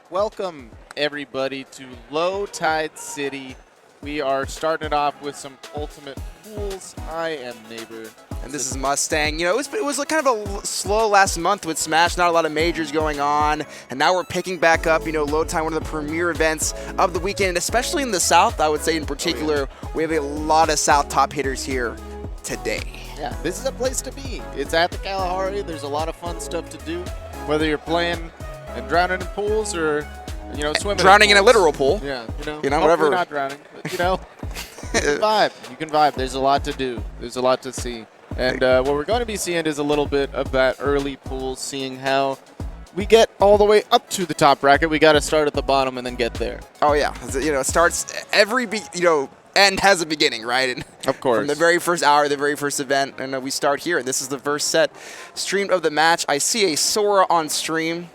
Welcome, everybody, to Low Tide City. We are starting it off with some Ultimate Pools. I am Neighbor. And this is Mustang. You know, it was kind of a slow last month with Smash, not a lot of majors going on. And now we're picking back up, you know, Low Tide, one of the premier events of the weekend, especially in the South, I would say in particular. We have a lot of South top hitters here today. Yeah, this is a place to be. It's at the Kalahari. There's a lot of fun stuff to do, whether you're playing and drowning in pools or, you know, swimming. Drowning in a pools. literal pool. Yeah, you know, whatever. hopefully not drowning, but, you know, you can vibe. You can vibe. There's a lot to do. There's a lot to see. And what we're going to be seeing is a little bit of that early pool, seeing how we get all the way up to the top bracket. We got to start at the bottom and then get there. Oh, yeah. You know, it starts every, end has a beginning, right? And of course. From the very first hour, the very first event, and we start here. This is the first set streamed of the match. I see a Sora on stream.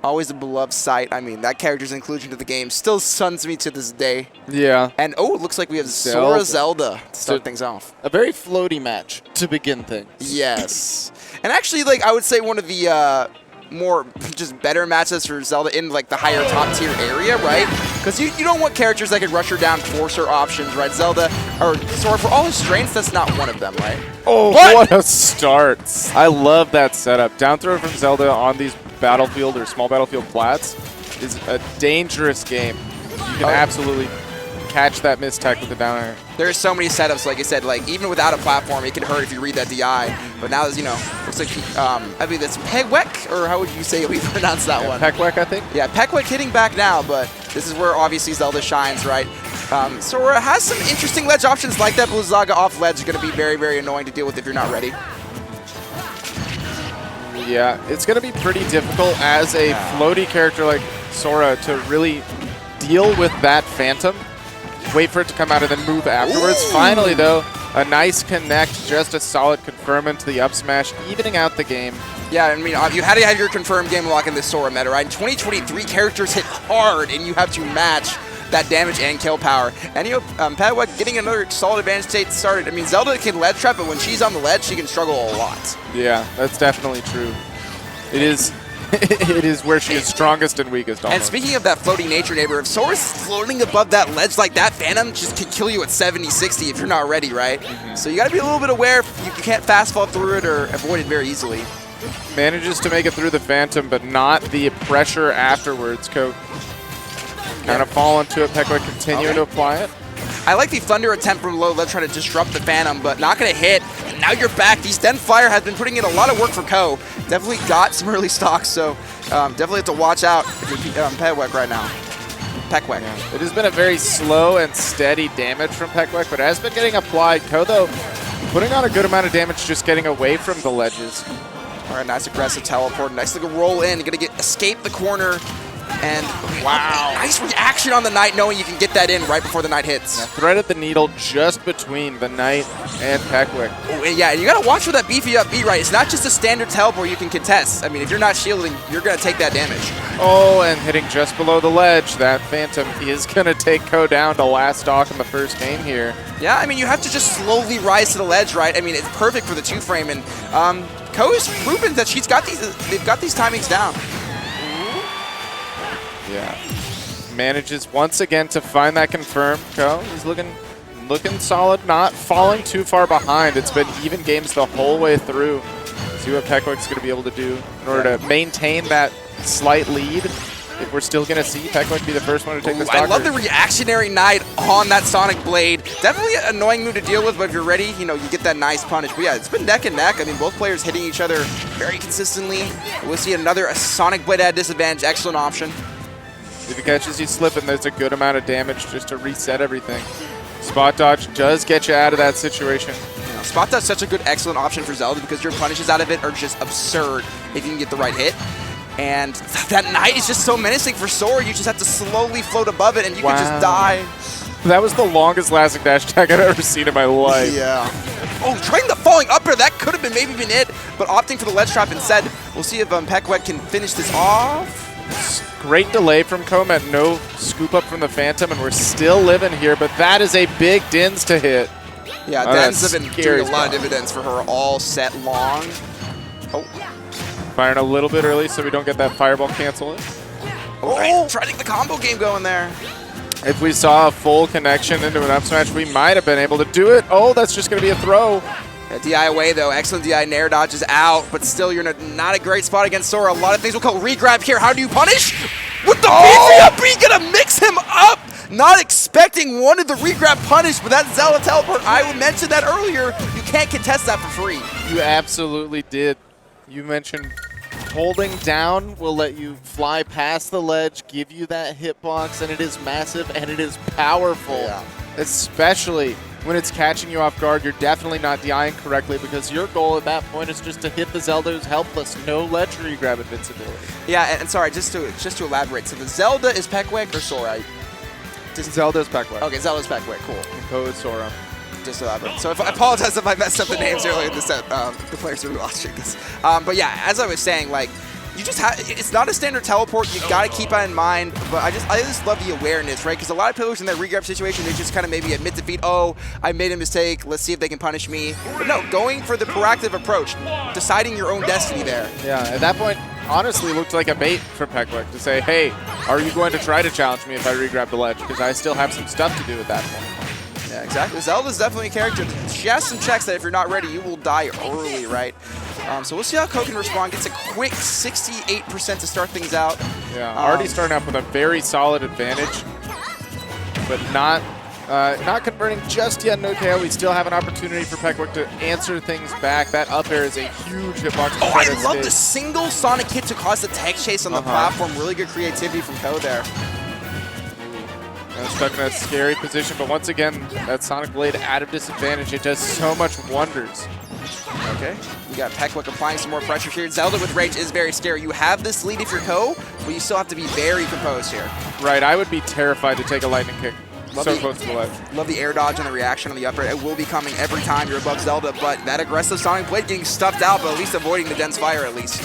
Always a beloved sight. I mean, that character's inclusion to the game still stuns me to this day. Yeah. And, oh, it looks like we have Sora Zelda to start things off. A very floaty match to begin things. Yes. And actually, like, I would say one of the more just better matches for Zelda in, like, the higher top tier area, right? Because you don't want characters that can rush her down, force her options, right? Zelda, or Sora, for all his strengths, that's not one of them, right? Oh, what a start. I love that setup. Down throw from Zelda on these battlefield or small battlefield flats is a dangerous game. You can absolutely catch that mistech with the down air. There's so many setups, like I said, like even without a platform, it can hurt if you read that DI. But now, you know, looks like I believe that's Pegwek, or how would you say we pronounce that one? Pegwek, I think. Yeah, Pegwek hitting back now, but this is where obviously Zelda shines, right? Sora has some interesting ledge options like that. Blizzaga off ledge is going to be very, very annoying to deal with if you're not ready. Yeah, it's going to be pretty difficult as a floaty character like Sora to really deal with that Phantom. Wait for it to come out and then move afterwards. Ooh. Finally, though, a nice connect, just a solid confirm into the up smash, evening out the game. Yeah, I mean, you had to have your confirmed game lock in this Sora meta, right? In 2023, characters hit hard, and you have to match that damage and kill power. And, you know, Pegwek getting another solid advantage state started. I mean, Zelda can ledge trap, but when she's on the ledge, she can struggle a lot. Yeah, that's definitely true. It is it is where she is strongest and weakest almost. And speaking of that floating nature, Neighbor, if Sora's floating above that ledge like that, Phantom just can kill you at 70, 60 if you're not ready, right? So you got to be a little bit aware. You can't fast fall through it or avoid it very easily. Manages to make it through the Phantom, but not the pressure afterwards. Kind of fall into it. Pegwek continuing to apply it. I like the Thunder attempt from low ledge trying to disrupt the Phantom, but not going to hit. And now you're back. These Den Fire has been putting in a lot of work for Ko. Definitely got some early stocks, so definitely have to watch out if you're Pegwek right now. Pegwek. Yeah. It has been a very slow and steady damage from Pegwek, but it has been getting applied. Ko, though, putting on a good amount of damage just getting away from the ledges. All right, nice aggressive teleport. Nice little roll in. You're going to escape the corner. And wow, nice reaction on the Knight, knowing you can get that in right before the Knight hits. Yeah, threaded the needle just between the Knight and Pegwek. Oh, and yeah, and you got to watch for that beefy up B, right? It's not just a standard teleport you can contest. I mean, if you're not shielding, you're going to take that damage. Oh, and hitting just below the ledge. That Phantom is going to take Ko down to last stock in the first game here. Yeah, I mean, you have to just slowly rise to the ledge, right? I mean, it's perfect for the two-frame, and Ko has proven that they've got these timings down. Yeah. Manages once again to find that confirm. Ko, he's looking solid, not falling too far behind. It's been even games the whole way through. See what Pegwek's going to be able to do in order to maintain that slight lead. If we're still going to see Pegwek be the first one to take this stock. I love the reactionary Knight on that Sonic Blade. Definitely an annoying move to deal with, but if you're ready, you know, you get that nice punish. But yeah, it's been neck and neck. I mean, both players hitting each other very consistently. We'll see another Sonic Blade at disadvantage. Excellent option. If he catches you slipping, there's a good amount of damage just to reset everything. Spot dodge does get you out of that situation. You know, spot dodge is such a good, excellent option for Zelda because your punishes out of it are just absurd if you can get the right hit. And that Knight is just so menacing for Sora. You just have to slowly float above it and you can just die. That was the longest lasting dash attack I've ever seen in my life. Yeah. Oh, trying the falling up air. That could have been maybe been it, but opting for the ledge trap instead. We'll see if Pegwek can finish this off. Great delay from Komet, no scoop up from the Phantom, and we're still living here, but that is a big Dins to hit. Yeah, Dins have been doing a lot of dividends for her all set long. Oh. Firing a little bit early so we don't get that fireball cancel in. Oh, right. Trying to get the combo game going there. If we saw a full connection into an up smash, we might have been able to do it. Oh, that's just going to be a throw. DI away, though. Excellent DI. Nair dodge is out, but still, you're in not a great spot against Sora. A lot of things will call regrab here. How do you punish? With the BVP, gonna mix him up. Not expecting wanted the regrab punish, but that Zelda teleport, I mentioned that earlier. You can't contest that for free. You absolutely did. You mentioned holding down will let you fly past the ledge, give you that hitbox, and it is massive and it is powerful. Yeah. Especially when it's catching you off guard. You're definitely not DIing correctly because your goal at that point is just to hit the Zelda who's helpless. No ledge regrab invincibility. Yeah, and sorry, just to elaborate. So the Zelda is Peckwick or Sora? Zelda's Peckwick. Okay, Zelda's Peckwick, cool. And Ko is Sora. Just elaborate. So I apologize if I messed up the names earlier in the set. The players who are watching this. But yeah, as I was saying, like, you just have, it's not a standard teleport. You got to keep that in mind. But I just love the awareness, right? Because a lot of players in that regrab situation, they just kind of maybe admit defeat. Oh, I made a mistake. Let's see if they can punish me. But no, going for the proactive approach, deciding your own destiny there. Yeah, at that point, honestly looked like a bait for Peckwick to say, hey, are you going to try to challenge me if I regrab the ledge? Because I still have some stuff to do at that point. Yeah, exactly. Zelda's definitely a character. She has some checks that if you're not ready, you will die early, right? So we'll see how Ko can respond. Gets a quick 68% to start things out. Yeah, already starting off with a very solid advantage, but not converting just yet. No KO. We still have an opportunity for Peckwick to answer things back. That up air is a huge hitbox. Oh, I love the single Sonic hit to cause the tech chase on the platform. Really good creativity from Ko there. Stuck in a scary position, but once again, that Sonic Blade out of disadvantage. It does so much wonders. Okay, you got Peckwick applying some more pressure here. Zelda with Rage is very scary. You have this lead if you're Ko, but you still have to be very composed here. Right, I would be terrified to take a lightning kick so close to the ledge. Love the air dodge and the reaction on the up air. It will be coming every time you're above Zelda, but that aggressive Sonic Blade getting stuffed out, but at least avoiding the dense fire at least.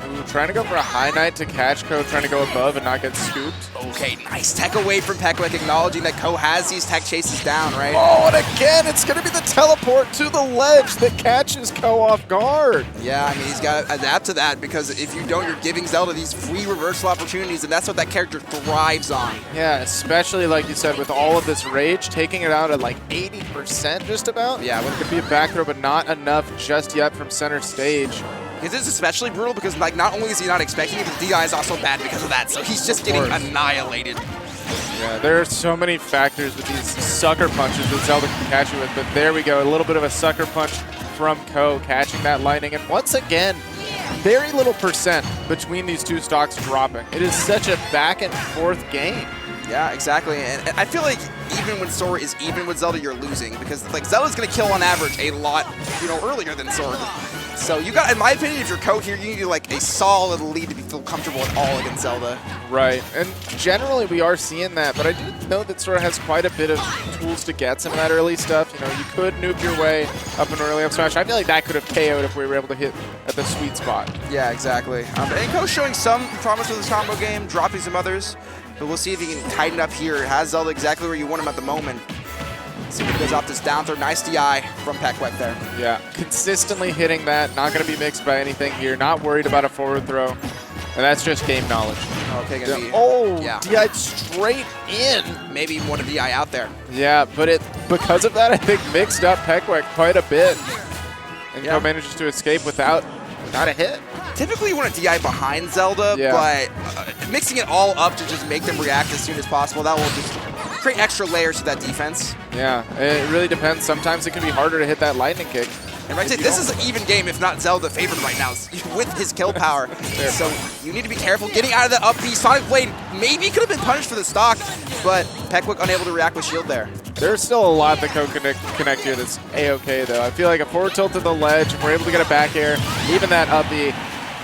Ooh, trying to go for a high knight to catch Ko, trying to go above and not get scooped. Okay, nice tech away from Peckwick, acknowledging that Ko has these tech chases down, right? Oh, and again, it's going to be the teleport to the ledge that catches Ko off guard. Yeah, I mean, he's got to adapt to that because if you don't, you're giving Zelda these free reversal opportunities, and that's what that character thrives on. Yeah, especially, like you said, with all of this rage, taking it out at like 80% just about. Yeah, it could be a back throw, but not enough just yet from center stage. This is especially brutal because, like, not only is he not expecting it, but the DI is also bad because of that, so he's just getting annihilated. Yeah, there are so many factors with these sucker punches that Zelda can catch you with, but there we go, a little bit of a sucker punch from Ko, catching that lightning, and once again, very little percent between these two stocks dropping. It is such a back and forth game. Yeah, exactly, and I feel like even when Sora is even with Zelda, you're losing because, like, Zelda's gonna kill on average a lot, earlier than Sora. So you got, in my opinion, if you're Ko here, you need like a solid lead to feel comfortable at all against Zelda. Right, and generally we are seeing that, but I do know that Sora has quite a bit of tools to get some of that early stuff. You could nuke your way up an early up smash. I feel like that could have KO'd if we were able to hit at the sweet spot. Yeah, exactly. And Ko's showing some promise with his combo game, dropping some others, but we'll see if he can tighten up here. Has Zelda exactly where you want him at the moment. See if he goes off this down throw. Nice DI from Peckwick there. Yeah, consistently hitting that. Not going to be mixed by anything here. Not worried about a forward throw. And that's just game knowledge. Okay, gonna be, yeah. DI'd straight in. Maybe even want a DI out there. Yeah, but because of that, I think mixed up Peckwick quite a bit. And Ko manages to escape without a hit. Typically you want a DI behind Zelda, but mixing it all up to just make them react as soon as possible, that will just create extra layers to that defense. Yeah, it really depends. Sometimes it can be harder to hit that lightning kick. And right, this is an even game, if not Zelda favored right now, with his kill power. So you need to be careful. Getting out of the up B, Sonic Blade maybe could have been punished for the stock, but Peckwick unable to react with shield there. There's still a lot that Ko can connect here that's A-okay, though. I feel like a forward tilt to the ledge, if we're able to get a back air, even that up B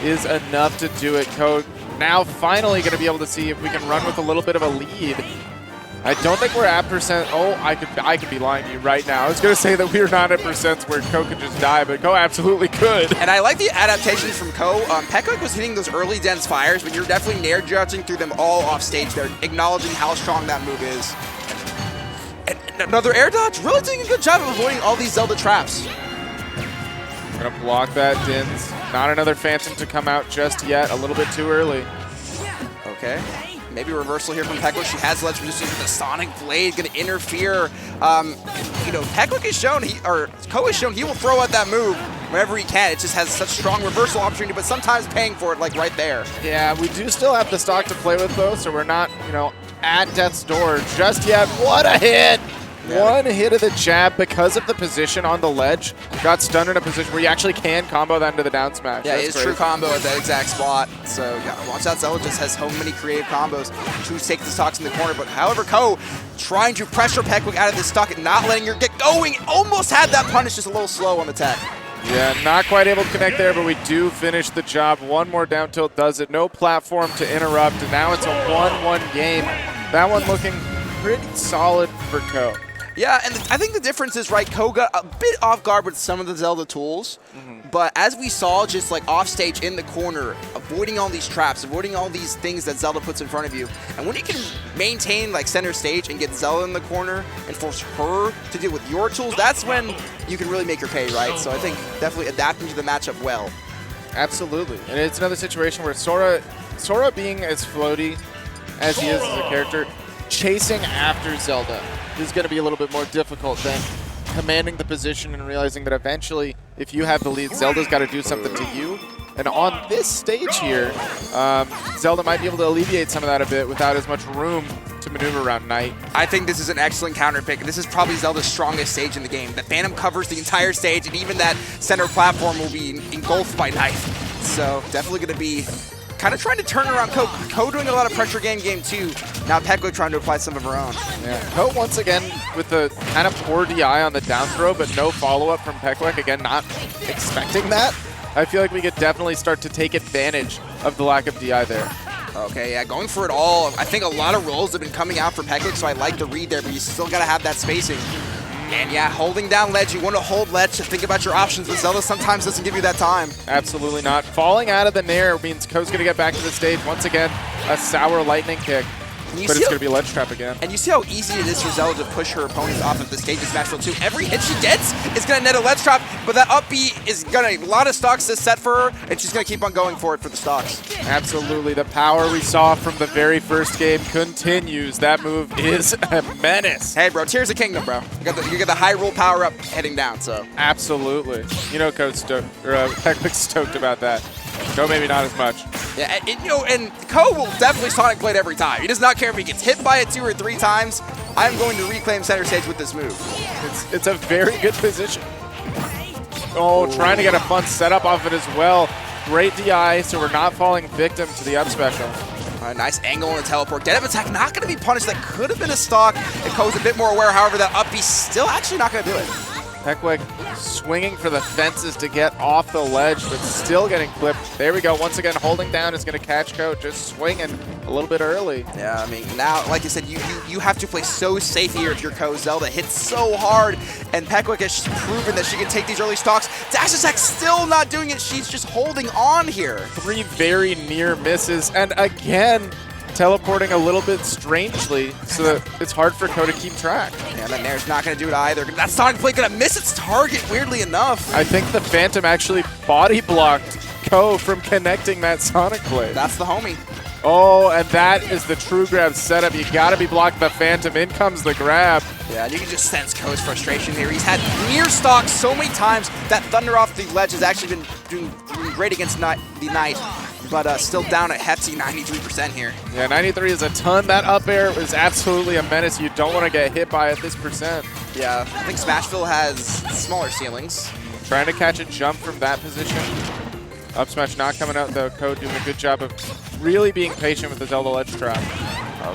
is enough to do it. Ko now finally going to be able to see if we can run with a little bit of a lead. I don't think we're at percent. Oh, I could be lying to you right now. I was going to say that we are not at percents where Ko could just die, but Ko absolutely could. And I like the adaptations from Ko. Peckwick was hitting those early dense fires, but you're definitely nair judging through them all off stage there, acknowledging how strong that move is. And another air dodge, really doing a good job of avoiding all these Zelda traps. Gonna block that, Dins. Not another Phantom to come out just yet, a little bit too early. Okay. Maybe reversal here from Peckwick. She has ledge resistance with the Sonic Blade, going to interfere. You know, Peckwick has shown, Ko has shown he will throw out that move whenever he can. It just has such strong reversal opportunity, but sometimes paying for it, like right there. Yeah, we do still have the stock to play with, though, so we're not, you know, at death's door just yet. What a hit! Yeah. One hit of the jab because of the position on the ledge. Got stunned in a position where you actually can combo that into the down smash. Yeah, That's it's crazy. true combo at that exact spot. So yeah, watch out, Zelda just has so many creative combos to take the stocks in the corner. But however, Ko trying to pressure Peckwick out of the stock and not letting her get going. Almost had that punish, just a little slow on the tech. Yeah, not quite able to connect there, but we do finish the job. One more down tilt does it. No platform to interrupt, and now it's a 1-1 game. That one looking pretty solid for Ko. Yeah, and I think the difference is, right, Ko got a bit off guard with some of the Zelda tools, but as we saw just like off stage in the corner, avoiding all these traps, avoiding all these things that Zelda puts in front of you, and when you can maintain like center stage and get Zelda in the corner and force her to deal with your tools, that's when you can really make her pay, right? So I think definitely adapting to the matchup well. Absolutely, and it's another situation where Sora being as floaty as he is as a character, chasing after Zelda is going to be a little bit more difficult than commanding the position and realizing that eventually, if you have the lead, Zelda's got to do something to you. And on this stage here, Zelda might be able to alleviate some of that a bit without as much room to maneuver around Knight. I think this is an excellent counter pick. This is probably Zelda's strongest stage in the game. The Phantom covers the entire stage, and even that center platform will be engulfed by Knight. So definitely going to be kind of trying to turn around Ko. Ko doing a lot of pressure game 2. Now Peckwick trying to apply some of her own. Yeah, Ko once again with the kind of poor DI on the down throw, but no follow-up from Peckwick. Again, not expecting that. I feel like we could definitely start to take advantage of the lack of DI there. Okay, yeah, going for it all. I think a lot of rolls have been coming out for Peckwick, so I like the read there, but you still got to have that spacing. And yeah, holding down ledge, you want to hold ledge to think about your options, but Zelda sometimes doesn't give you that time. Absolutely not. Falling out of the nair means Ko's going to get back to the stage. Once again, a sour lightning kick. But it's going to be a ledge trap again. And you see how easy it is for Zelda to push her opponents off of the stage in Smash Bros. 2. Every hit she gets is going to net a ledge trap, but that up B is going to a lot of stocks to set for her, and she's going to keep on going for it for the stocks. Absolutely. The power we saw from the very first game continues. That move is a menace. Hey, bro, Tears of Kingdom, bro. You got the high roll power up heading down, so. Absolutely. You know, Ko's stoked, or Peckwick's stoked about that. Ko maybe not as much. Yeah, and Ko will definitely Sonic Blade every time. He does not care if he gets hit by it 2 or 3 times. I'm going to reclaim center stage with this move. It's a very good position. Oh, trying to get a fun setup off it as well. Great DI, so we're not falling victim to the up special. Nice angle on the teleport. Dead up attack not going to be punished. That could have been a stock. And Ko's a bit more aware. However, that up B still actually not going to do it. Peckwick swinging for the fences to get off the ledge, but still getting clipped. There we go. Once again, holding down is going to catch Ko, just swinging a little bit early. Yeah, I mean, now, like I said, you have to play so safe here if you're Ko. Zelda hits so hard, and Peckwick has proven that she can take these early stocks. Dash attack still not doing it. She's just holding on here. 3 very near misses, and again, teleporting a little bit strangely so that it's hard for Ko to keep track. Yeah, that Nair's not going to do it either. That Sonic Blade going to miss its target, weirdly enough. I think the Phantom actually body blocked Ko from connecting that Sonic Blade. That's the homie. Oh, and that is the true grab setup. You got to be blocking the Phantom. In comes the grab. Yeah, you can just sense Ko's frustration here. He's had near stock so many times. That Thunder off the ledge has actually been doing great against the Knight. But still down at hefty 93% here. Yeah, 93 is a ton. That up air is absolutely a menace. You don't want to get hit by at this percent. Yeah, I think Smashville has smaller ceilings. Trying to catch a jump from that position. Up smash not coming out though. Ko doing a good job of really being patient with the Zelda ledge trap.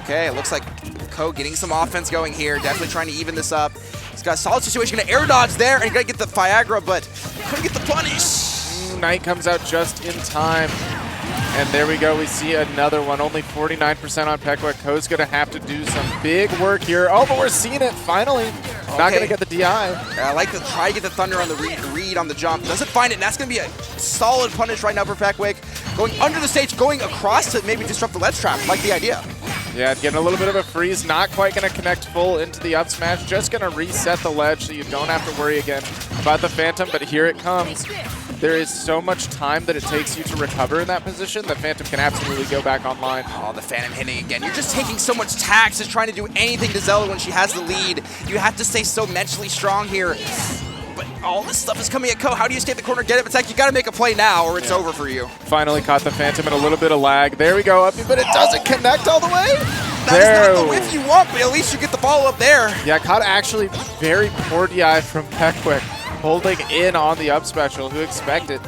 Okay, it looks like Ko getting some offense going here. Definitely trying to even this up. He's got a solid situation. Gonna air dodge there and gonna get the Viagra, but couldn't get the punish. Knight comes out just in time. And there we go, we see another one. Only 49% on Peckwick. Ko's going to have to do some big work here. Oh, but we're seeing it finally. Okay. Not going to get the DI. I like to try to get the Thunder on the read on the jump. Doesn't find it, and that's going to be a solid punish right now for Peckwick. Going under the stage, going across to maybe disrupt the ledge trap. Like the idea. Yeah, getting a little bit of a freeze. Not quite going to connect full into the up smash. Just going to reset the ledge so you don't have to worry again about the Phantom, but here it comes. there is so much time that it takes you to recover in that position that Phantom can absolutely go back online. Oh, the Phantom hitting again. You're just taking so much taxes trying to do anything to Zelda when she has the lead. You have to stay so mentally strong here. But all this stuff is coming at Ko. How do you escape the corner, get it attack? You got to make a play now or it's over for you. Finally caught the Phantom in a little bit of lag. There we go, Uppy, but it doesn't connect all the way. That is not the whiff you want, but at least you get the follow-up there. Yeah, caught actually very poor DI from Peckwick, holding in on the up special. Who expected?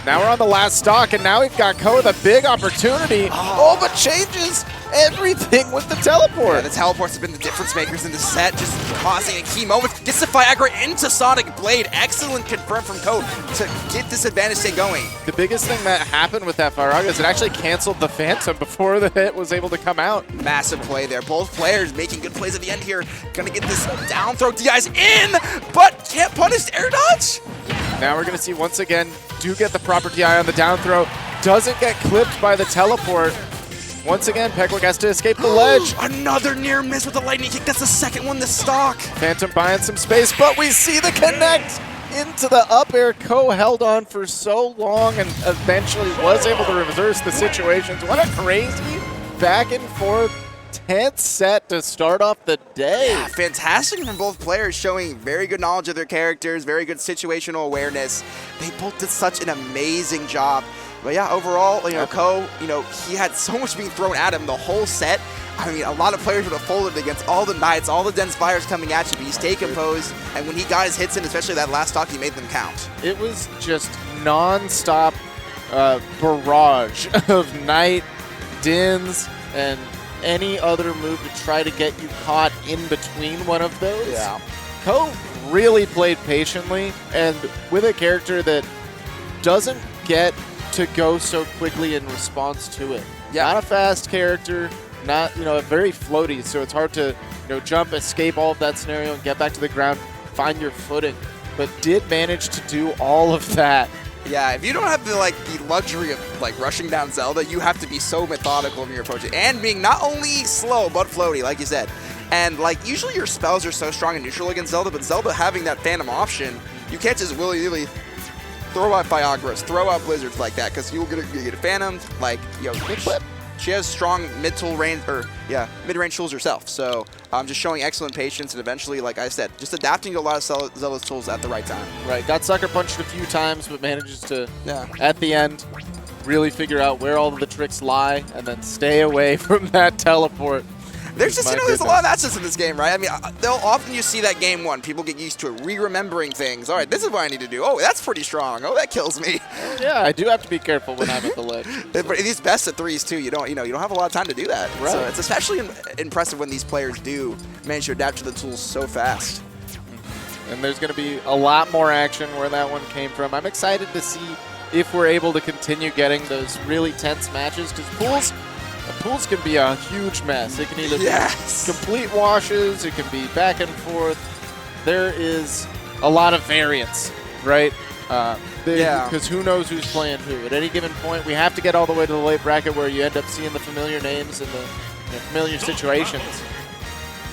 Now we're on the last stock, and now we've got Ko with a big opportunity. Oh, but changes everything with the teleport. Yeah, the teleports have been the difference makers in the set, just causing a key moment. Gets the Viagra into Sonic Blade. Excellent confirm from Ko to get this advantage stay going. The biggest thing that happened with that Viagra is it actually canceled the Phantom before the hit was able to come out. Massive play there. Both players making good plays at the end here. Gonna get this down throw. DI's in, but can't punish air dodge. Now we're gonna see once again, do get the proper DI on the down throw. Doesn't get clipped by the teleport. Once again, Peckwick has to escape the ledge. Another near miss with the lightning kick. That's the second one this stock. Phantom buying some space, but we see the connect into the up air. Ko held on for so long and eventually was able to reverse the situations. What a crazy back and forth tense set to start off the day. Yeah, fantastic from both players, showing very good knowledge of their characters, very good situational awareness. They both did such an amazing job. But yeah, overall, Ko, he had so much being thrown at him the whole set. I mean, a lot of players would have folded against all the Knights, all the dense fires coming at you, but he stayed composed, and when he got his hits in, especially that last stock, he made them count. It was just non-stop barrage of Knight, Dins, and any other move to try to get you caught in between one of those. Yeah. Ko really played patiently, and with a character that doesn't get to go so quickly in response to it. Yeah. Not a fast character, not, very floaty, so it's hard to, jump, escape all of that scenario and get back to the ground, find your footing, but did manage to do all of that. Yeah, if you don't have the luxury of rushing down Zelda, you have to be so methodical in your approach and being not only slow but floaty, like you said. And usually your spells are so strong and neutral against Zelda, but Zelda having that Phantom option, you can't just willy-nilly throw out Viagras, throw out Blizzards like that, because you'll get a Phantom. She has strong mid-range tools herself. So just showing excellent patience and eventually, like I said, just adapting to a lot of Zelda's tools at the right time. Right, got sucker punched a few times, but manages to, at the end, really figure out where all of the tricks lie and then stay away from that teleport. There's just, there's a lot of matchups in this game, right? I mean, often you see that game one, people get used to it, re-remembering things. All right, this is what I need to do. Oh, that's pretty strong. Oh, that kills me. Yeah, I do have to be careful when I'm at the ledge. But in these best of threes too, you don't have a lot of time to do that. Right. So it's especially impressive when these players do manage to adapt to the tools so fast. And there's going to be a lot more action where that one came from. I'm excited to see if we're able to continue getting those really tense matches, because pools can be a huge mess. It can either be complete washes, it can be back and forth. There is a lot of variance, right? Because who knows who's playing who. At any given point, we have to get all the way to the late bracket where you end up seeing the familiar names and the familiar situations.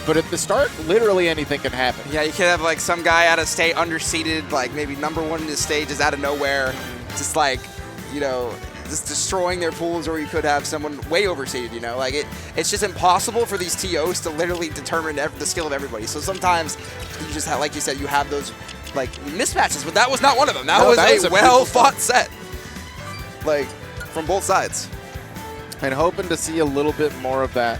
But at the start, literally anything can happen. Yeah, you could have some guy out of state, underseeded, maybe #1 in the stage is out of nowhere, just just destroying their pools, or you could have someone way overseeded, it's just impossible for these TOs to literally determine the skill of everybody. So sometimes you just have, like you said, you have those mismatches, but that was not one of them. That was a well-fought set, from both sides. And hoping to see a little bit more of that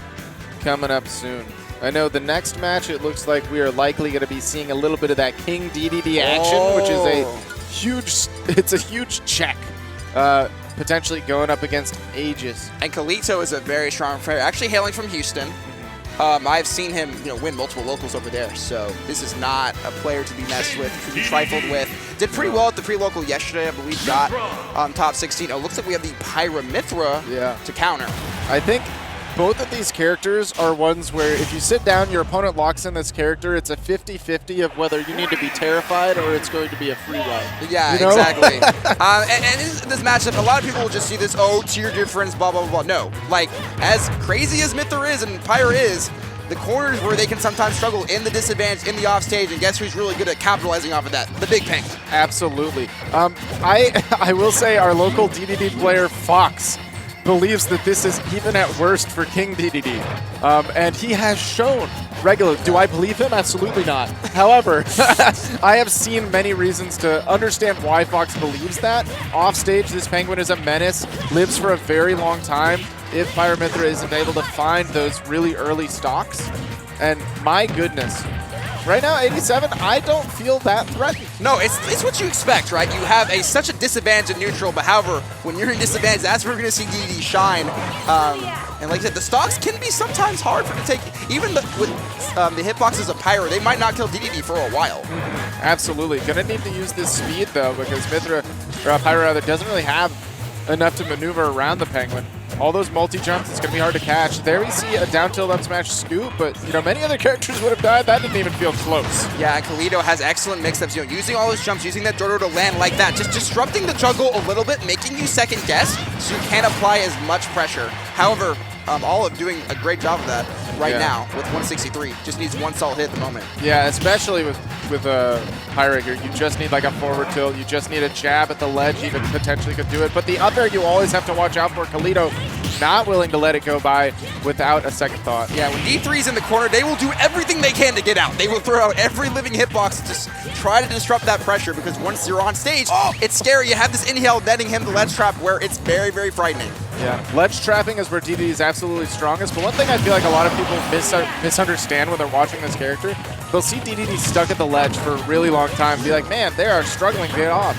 coming up soon. I know the next match, it looks like we are likely going to be seeing a little bit of that King DDD action, which is a huge check. Potentially going up against Aegis. And Kalito is a very strong player, actually hailing from Houston. I've seen him, win multiple locals over there, so this is not a player to be messed with, to be trifled with. Did pretty well at the pre-local yesterday, I believe, got top 16. Oh, looks like we have the Pyramithra to counter. I think both of these characters are ones where if you sit down, your opponent locks in this character, it's a 50-50 of whether you need to be terrified or it's going to be a free ride. Yeah, exactly. and this matchup, a lot of people will just see this, tier difference, blah, blah, blah, blah. No, as crazy as Mythra is and Pyra is, the corners where they can sometimes struggle in the disadvantage in the offstage, and guess who's really good at capitalizing off of that? The Big Penguin. Absolutely. I will say our local DDD player, Fox, believes that this is even at worst for King DDD. And he has shown regularly. Do I believe him? Absolutely not. However, I have seen many reasons to understand why Fox believes that. Offstage, this Penguin is a menace, lives for a very long time if Pyramithra isn't able to find those really early stocks. And my goodness, right now, 87, I don't feel that threatened. No, it's what you expect, right? You have such a disadvantage in neutral, but however, when you're in disadvantage, that's where we're going to see DDD shine. And like I said, the stocks can be sometimes hard to take. Even with the hitboxes of Pyro, they might not kill DDD for a while. Absolutely. Gonna need to use this speed, though, because Pyro rather doesn't really have enough to maneuver around the Penguin. All those multi-jumps, it's going to be hard to catch. There we see a down tilt up smash scoop, but many other characters would have died. That didn't even feel close. Yeah, Kalido has excellent mix-ups, using all those jumps, using that Dodo to land like that, just disrupting the jungle a little bit, making you second guess so you can't apply as much pressure. However, Olive doing a great job of that now with 163. Just needs one solid hit at the moment. Yeah, especially with Pyro here. You just need like a forward tilt. You just need a jab at the ledge. Even potentially could do it. But the up air you always have to watch out for. Kalido not willing to let it go by without a second thought. Yeah, when D3's in the corner, they will do everything they can to get out. They will throw out every living hitbox to just try to disrupt that pressure, because once you're on stage, it's scary. You have this inhale netting him the ledge trap where it's very, very frightening. Yeah, ledge trapping is where DDD is absolutely strongest, but one thing I feel like a lot of people misunderstand when they're watching this character, they'll see DDD stuck at the ledge for a really long time and be like, man, they are struggling to get off.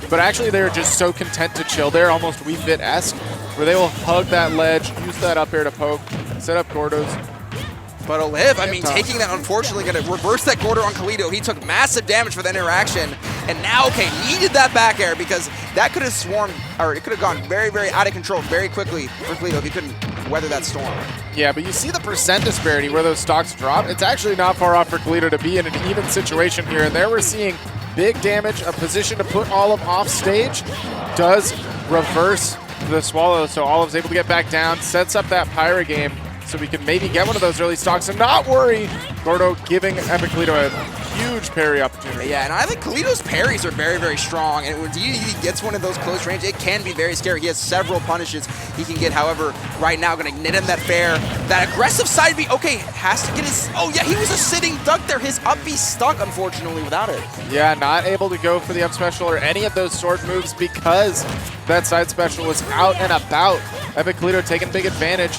But actually they're just so content to chill there, almost Wii Fit-esque, where they will hug that ledge, use that up air to poke, set up Gordos. But Olive, taking that, unfortunately, going to reverse that Gordo on Kalido. He took massive damage for that interaction. And now, needed that back air, because that could have swarmed, or it could have gone very, very out of control very quickly for Kalido if he couldn't weather that storm. Yeah, but you see the percent disparity where those stocks drop. It's actually not far off for Kalido to be in an even situation here. And there we're seeing big damage, a position to put Olive off stage, does reverse the swallow, so Olive's able to get back down, sets up that Pyra game, so we can maybe get one of those early stocks and not worry. Gordo giving Epic Kalido a huge parry opportunity. Yeah, and I think Kalido's parries are very, very strong, and when DDD gets one of those close range, it can be very scary. He has several punishes he can get. However, right now, going to knit him that fair. That aggressive side B, has to get his... Oh, yeah, he was a sitting duck there. His up B stuck, unfortunately, without it. Yeah, not able to go for the up special or any of those sword moves because that side special was out and about. Epic Kalido taking big advantage.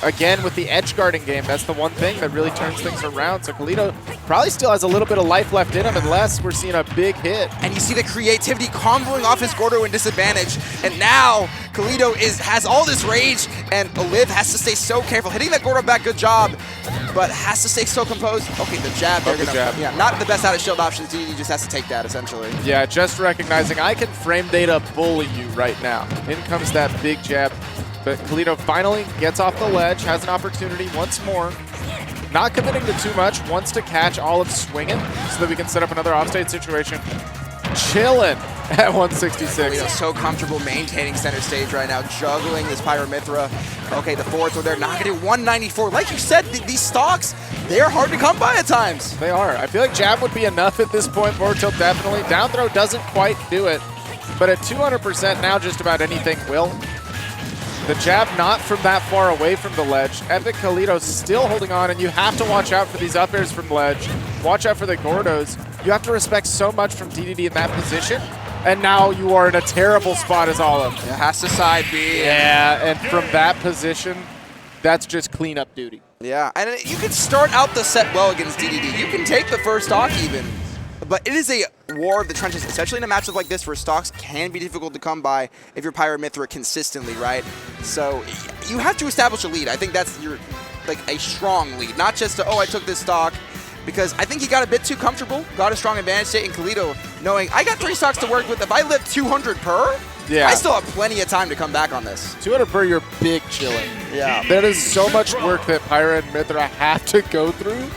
Again, with the edge guarding game, that's the one thing that really turns things around. So Kalido probably still has a little bit of life left in him unless we're seeing a big hit. And you see the creativity comboing off his Gordo in disadvantage. And now Kalido has all this rage, and Olive has to stay so careful. Hitting that Gordo back, good job, but has to stay so composed. Okay, the jab. Yeah, not the best out of shield option. He just has to take that, essentially. Yeah, just recognizing I can frame data bully you right now. In comes that big jab. But Kalido finally gets off the ledge, has an opportunity once more. Not committing to too much, wants to catch Olive swinging so that we can set up another offstage situation. Chilling at 166. Kalido's so comfortable maintaining center stage right now, juggling this Pyramithra. Okay, the forwards are there, not gonna do 194. Like you said, these stocks, they're hard to come by at times. They are. I feel like jab would be enough at this point. Forward tilt definitely. Down throw doesn't quite do it. But at 200% now, just about anything will. The jab not from that far away from the ledge. Epic Kalido still holding on, and you have to watch out for these up airs from ledge. Watch out for the Gordos. You have to respect so much from DDD in that position, and now you are in a terrible spot as Olive. It has to side B. Yeah, and from that position, that's just cleanup duty. Yeah, and you can start out the set well against DDD. You can take the first stock even. But it is a war of the trenches, especially in a matchup like this where stocks can be difficult to come by if you're Pyramithra consistently, right? So you have to establish a lead. I think that's a strong lead, not just I took this stock, because I think he got a bit too comfortable, got a strong advantage state in Kalido, knowing I got 3 stocks to work with. If I live 200 per, I still have plenty of time to come back on this. 200 per, you're big chilling. Yeah. That is so much work that Pyra and Mithra have to go through.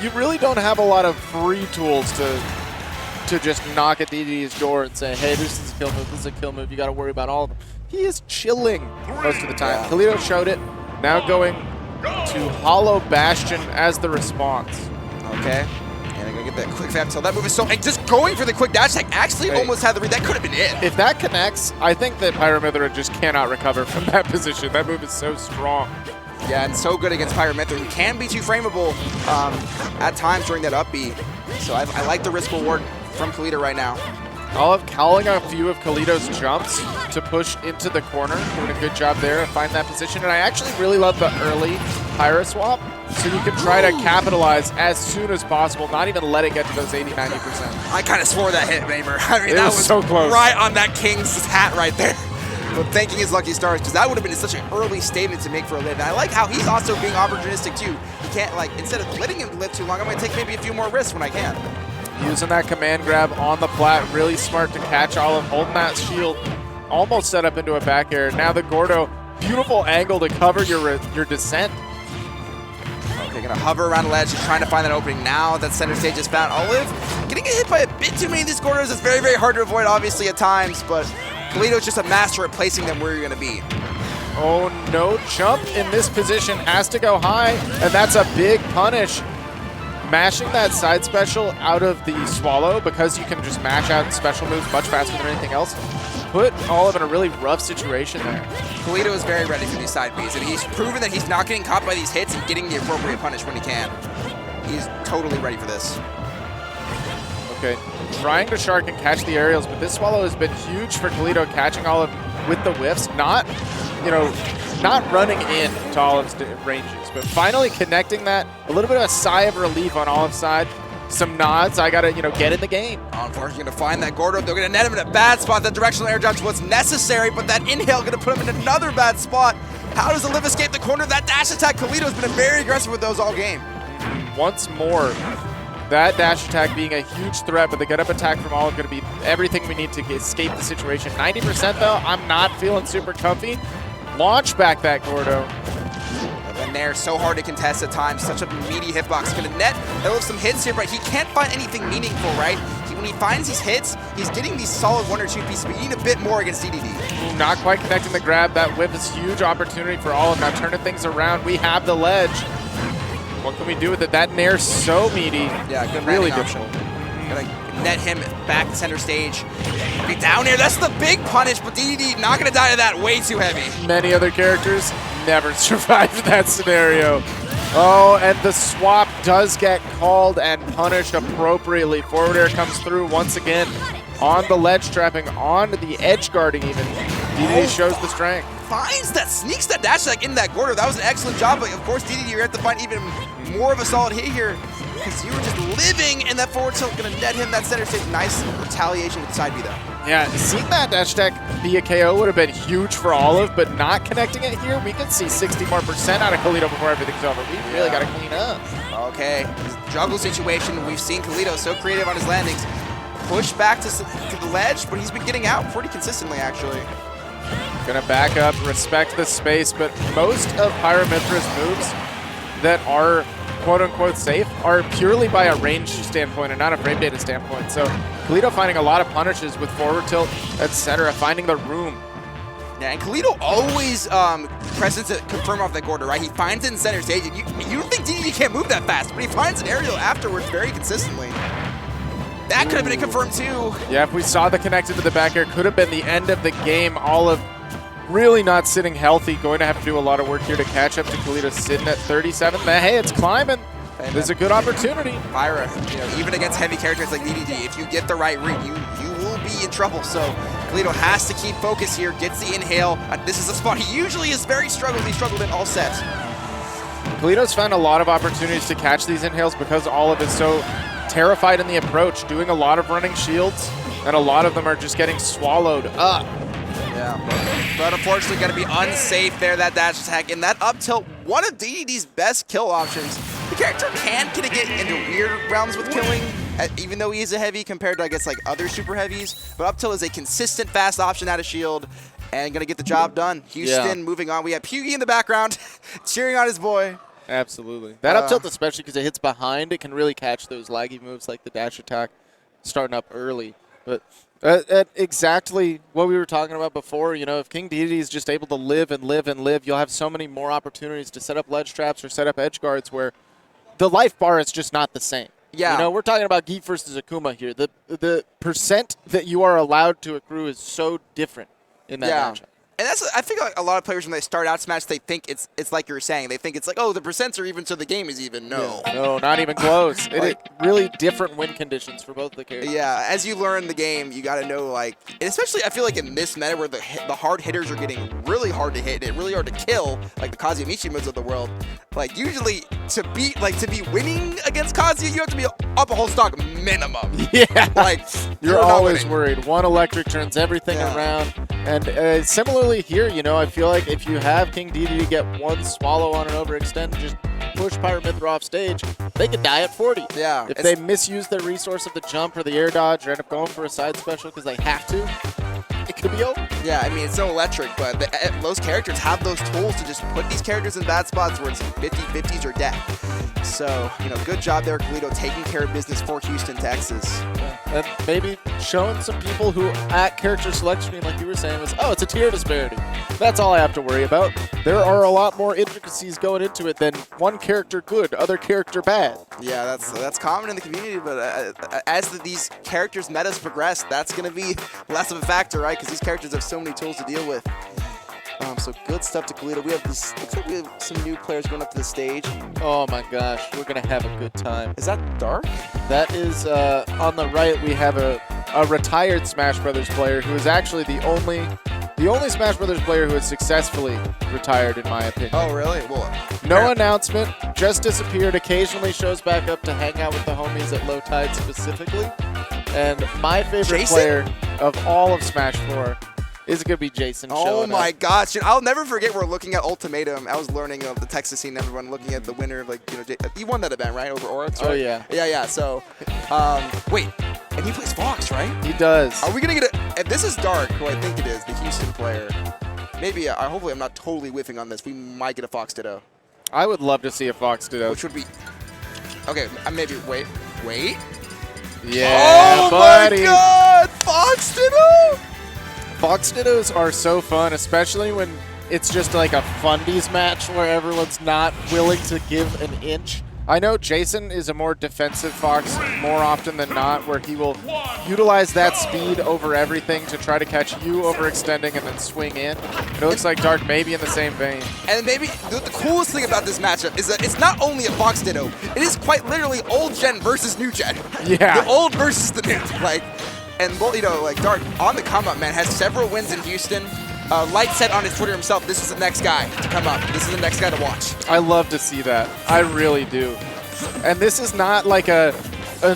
You really don't have a lot of free tools to just knock at DDD's door and say, hey, this is a kill move, this is a kill move, you got to worry about all of them. He is chilling most of the time. Kalido showed it, now going to Hollow Bastion as the response. Okay. And I'm going to get that quick fab till that move is so... And just going for the quick dash attack actually almost had the read. That could have been it. If that connects, I think that Pyramithra just cannot recover from that position. That move is so strong. Yeah, and so good against Pyramithra, who can be too frameable at times during that up B. So I like the risk reward from Kalito right now. Olive calling a few of Kalito's jumps to push into the corner, doing a good job there to find that position. And I actually really love the early Pyra swap, so you can try to capitalize as soon as possible, not even let it get to those 80-90%. I kind of swore that hit, Maver. I mean, It that was so close. Right on that King's hat right there. But thanking his lucky stars, because that would have been such an early statement to make for a live. And I like how he's also being opportunistic too. He can't, like, instead of letting him live too long, I'm going to take maybe a few more risks when I can. Using that command grab on the plat, really smart to catch Olive, holding that shield, almost set up into a back air. Now the Gordo, beautiful angle to cover your descent. Okay, gonna hover around the ledge, just trying to find that opening. Now that center stage is found. Olive getting hit by a bit too many of these Gordos. It's very, very hard to avoid, obviously, at times, but Kalito's just a master at placing them where you're gonna be. Oh no, jump in this position has to go high, and that's a big punish. Mashing that side special out of the swallow, because you can just mash out special moves much faster than anything else, put Olive in a really rough situation there. Kalito is very ready for these side Bs, and he's proven that he's not getting caught by these hits and getting the appropriate punish when he can. He's totally ready for this. Okay, trying to shark and catch the aerials, but this swallow has been huge for Kalito, catching Olive with the whiffs, not running in to Olive's ranges, but finally connecting that. A little bit of a sigh of relief on Olive's side. Some nods, I gotta, get in the game. Unfortunately, gonna find that Gordo. They're gonna net him in a bad spot. That directional air dodge was necessary, but that inhale gonna put him in another bad spot. How does Olive escape the corner? That dash attack, Kalito's been very aggressive with those all game. Once more, that dash attack being a huge threat, but the get up attack from Olive gonna be everything we need to escape the situation. 90% though, I'm not feeling super comfy. Launch back that Gordo. And they're so hard to contest at times. Such a meaty hitbox. Gonna net Olive some hits here, but he can't find anything meaningful, right? When he finds these hits, he's getting these solid 1 or 2 pieces, but you need a bit more against DDD. Not quite connecting the grab. That whip is huge opportunity for Olive. Now turning things around. We have the ledge. What can we do with it? That nair's so meaty. Yeah, good really option. difficult. Gonna net him back to center stage. Be down here. That's the big punish, but DDD not gonna die to that. Way too heavy. Many other characters never survived that scenario. Oh, and the swap does get called and punished appropriately. Forward air comes through once again on the ledge trapping, on the edge guarding even. DDD shows the strength. Finds that, sneaks that dash attack in that Gordo. That was an excellent job, but of course DDD, you're going to have to find even more of a solid hit here because you were just living in that forward tilt. Going to net him that center stage. Nice retaliation with the side B though. Yeah, seeing that dash attack be a KO would have been huge for Olive, but not connecting it here, we could see 60% more out of Kalito before everything's over. We really got to clean up. Okay, this juggle situation, we've seen Kalito so creative on his landings. Push back to the ledge, but he's been getting out pretty consistently, actually. Gonna back up, respect the space, but most of Pyramithra's moves that are quote-unquote safe are purely by a range standpoint and not a frame data standpoint. So Kalito finding a lot of punishes with forward tilt, etc., finding the room. Yeah, and Kalito always presses to confirm off that Gordo, right? He finds it in center stage, and you don't think DDD can't move that fast, but he finds an aerial afterwards very consistently. That could have been a confirm too. Yeah, if we saw the connect into the back air, could have been the end of the game. Olive really not sitting healthy, going to have to do a lot of work here to catch up to Kalito sitting at 37. But hey, it's climbing. There's a good opportunity. Pyra, even against heavy characters like DDD, if you get the right read, you will be in trouble. So Kalito has to keep focus here, gets the inhale. This is a spot he usually is very struggled. He struggled in all sets. Kalito's found a lot of opportunities to catch these inhales because Olive is so terrified in the approach, doing a lot of running shields, and a lot of them are just getting swallowed up. Yeah, but unfortunately going to be unsafe there, that dash attack. And that up tilt, one of DDD's best kill options. The character can get into weird realms with killing, even though he is a heavy compared to, I guess, like other super heavies. But up tilt is a consistent fast option out of shield and going to get the job done. Houston moving on. We have Hughie in the background cheering on his boy. Absolutely. That up tilt, especially because it hits behind, it can really catch those laggy moves like the dash attack starting up early. But At exactly what we were talking about before. You know, if King Dedede is just able to live and live and live, you'll have so many more opportunities to set up ledge traps or set up edge guards where the life bar is just not the same. Yeah. You know, we're talking about Geet versus Akuma here. The percent that you are allowed to accrue is so different in that matchup. And I think like a lot of players when they start out Smash, they think it's like you were saying. They think it's like, oh, the percents are even, so the game is even. No. Yeah. No, not even close. It is really different win conditions for both the characters. Yeah, as you learn the game, you got to know, like, and especially I feel like in this meta where the hard hitters are getting really hard to hit and really hard to kill, like the Kazuya Mishimos of the world. Like usually to be winning against Kazuya, you have to be up a whole stock minimum. Yeah. Like you're always worried. One electric turns everything around. And similarly here, you know, I feel like if you have King Dedede get one swallow on an overextend, just push Pyramithra off stage, they could die at 40. Yeah. If they misuse their resource of the jump or the air dodge or end up going for a side special because they have to, it could be over. Yeah, I mean, it's so electric, but those characters have those tools to just put these characters in bad spots where it's 50-50s or death. So, you know, good job there, Kalito, taking care of business for Houston, Texas. And maybe showing some people who at character selection, like you were saying, was, oh, it's a tier disparity. That's all I have to worry about. There are a lot more intricacies going into it than one character good, other character bad. Yeah, that's common in the community, but as these characters' metas progress, that's going to be less of a factor, right? Because these characters have so many tools to deal with. So good stuff to Kalito. We have this. Looks like we have some new players going up to the stage. Oh my gosh, we're gonna have a good time. Is that Dark? That is on the right. We have a retired Smash Brothers player who is actually the only Smash Brothers player who has successfully retired, in my opinion. Oh really? Well, no announcement. Just disappeared. Occasionally shows back up to hang out with the homies at Low Tide specifically. And my favorite player of all of Smash 4. Is it going to be Jason Oh my up. gosh. I'll never forget we're looking at Ultimatum. I was learning of the Texas scene, everyone looking at the winner of, like, you know, he won that event, right? Over Oryx, right? Oh, yeah. Yeah. So, wait. And he plays Fox, right? He does. Are we going to get a... If this is Dark, who I think it is, the Houston player, maybe, hopefully I'm not totally whiffing on this. We might get a Fox Ditto. I would love to see a Fox Ditto. Which would be... Okay, maybe... Wait. Yeah, buddy. Oh my god! Fox Ditto! Fox Dittos are so fun, especially when it's just like a fundies match where everyone's not willing to give an inch. I know Jason is a more defensive Fox more often than not, where he will utilize that speed over everything to try to catch you overextending and then swing in. It looks like Dark may be in the same vein. And maybe the coolest thing about this matchup is that it's not only a Fox Ditto, it is quite literally old gen versus new gen. Yeah. The old versus the new. Like, and, well, you know, like, Dark, on the come up, man, has several wins in Houston. Light said on his Twitter himself, this is the next guy to come up. This is the next guy to watch. I love to see that. I really do. And this is not like a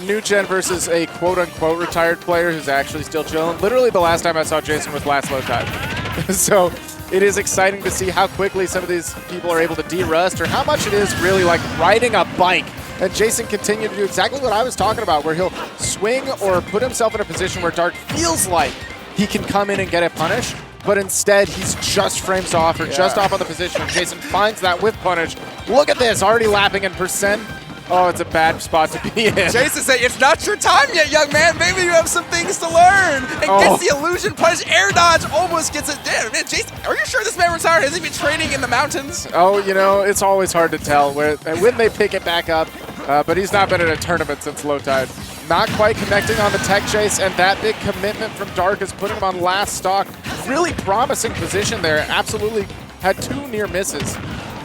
new gen versus a quote-unquote retired player who's actually still chilling. Literally the last time I saw Jason was last Low Tide. So it is exciting to see how quickly some of these people are able to de-rust, or how much it is really like riding a bike. And Jason continued to do exactly what I was talking about, where he'll swing or put himself in a position where Dark feels like he can come in and get a punish, but instead he's just frames off or just off on the position. And Jason finds that with punish. Look at this, already lapping in percent. Oh, it's a bad spot to be in. Jason said, it's not your time yet, young man. Maybe you have some things to learn. And gets the illusion punish, air dodge, almost gets it. Damn, man, Jason, are you sure this man retired? Has he been training in the mountains? Oh, you know, it's always hard to tell when they pick it back up. But he's not been in a tournament since Low Tide. Not quite connecting on the tech chase, and that big commitment from Dark is putting him on last stock. Really promising position there. Absolutely had 2 near misses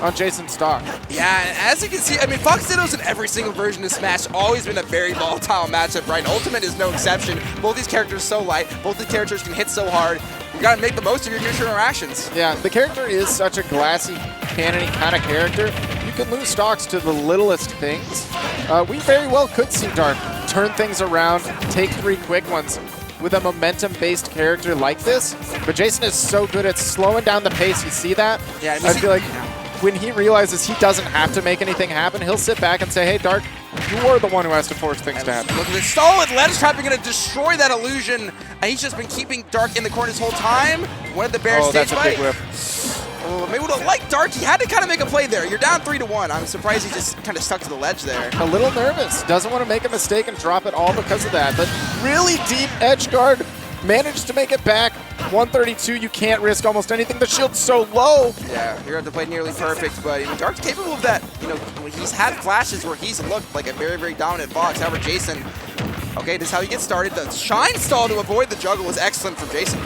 on Jason's stock. Yeah, and as you can see, I mean, Fox Ditto's in every single version of Smash always been a very volatile matchup, right? Ultimate is no exception. Both these characters so light. Both these characters can hit so hard. You gotta make the most of your neutral interactions. Yeah, the character is such a glassy, cannony kind of character. You can lose stocks to the littlest things. We very well could see Dark turn things around, take 3 quick ones with a momentum-based character like this. But Jason is so good at slowing down the pace. You see that? Yeah, I feel like when he realizes he doesn't have to make anything happen, he'll sit back and say, hey, Dark, you are the one who has to force things to happen. Look at this solid ledge trapping, going to destroy that illusion. And he's just been keeping Dark in the corner this whole time. One of the bear stage that's a big whiff. Oh, maybe would have liked Dark. He had to kind of make a play there. You're down 3-1. I'm surprised he just kind of stuck to the ledge there. A little nervous. Doesn't want to make a mistake and drop it all because of that. But really deep edge guard managed to make it back. 132, you can't risk almost anything. The shield's so low. Yeah, you're going to have to play nearly perfect, but Dark's capable of that. He's had flashes where he's looked like a very, very dominant Fox. However, Jason, okay, this is how he gets started. The Shine stall to avoid the juggle was excellent from Jason.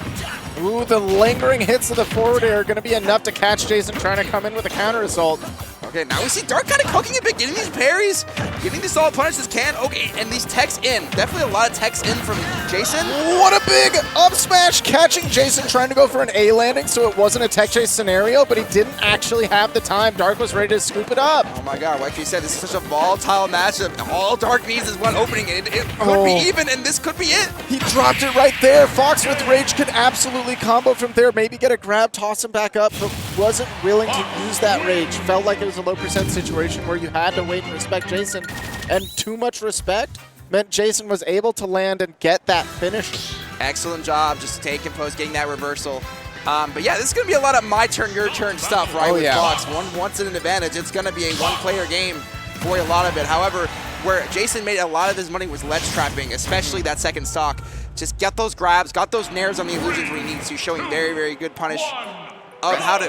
Ooh, the lingering hits of the forward air are going to be enough to catch Jason trying to come in with a counter assault. Okay, now we see Dark kind of cooking a bit, getting these parries, getting these solid punishes can. Okay, and these techs in. Definitely a lot of techs in from Jason. What a big up smash, catching Jason trying to go for an A landing, so it wasn't a tech chase scenario, but he didn't actually have the time. Dark was ready to scoop it up. Oh my god, like you said, this is such a volatile matchup. All Dark needs is one opening, and it could be even, and this could be it. He dropped it right there. Fox with Rage could absolutely combo from there, maybe get a grab, toss him back up, but wasn't willing to use that Rage. Felt like it was a low percent situation where you had to wait and respect Jason, and too much respect meant Jason was able to land and get that finish. Excellent job, just taking post, getting that reversal. But yeah, this is going to be a lot of my turn, your turn stuff, right, with Fox. Once in an advantage, it's going to be a one-player game for a lot of it. However, where Jason made a lot of his money was ledge trapping, especially that second stock. Just get those grabs, got those nairs on the illusions where he needs to, showing very, very good punish of how to,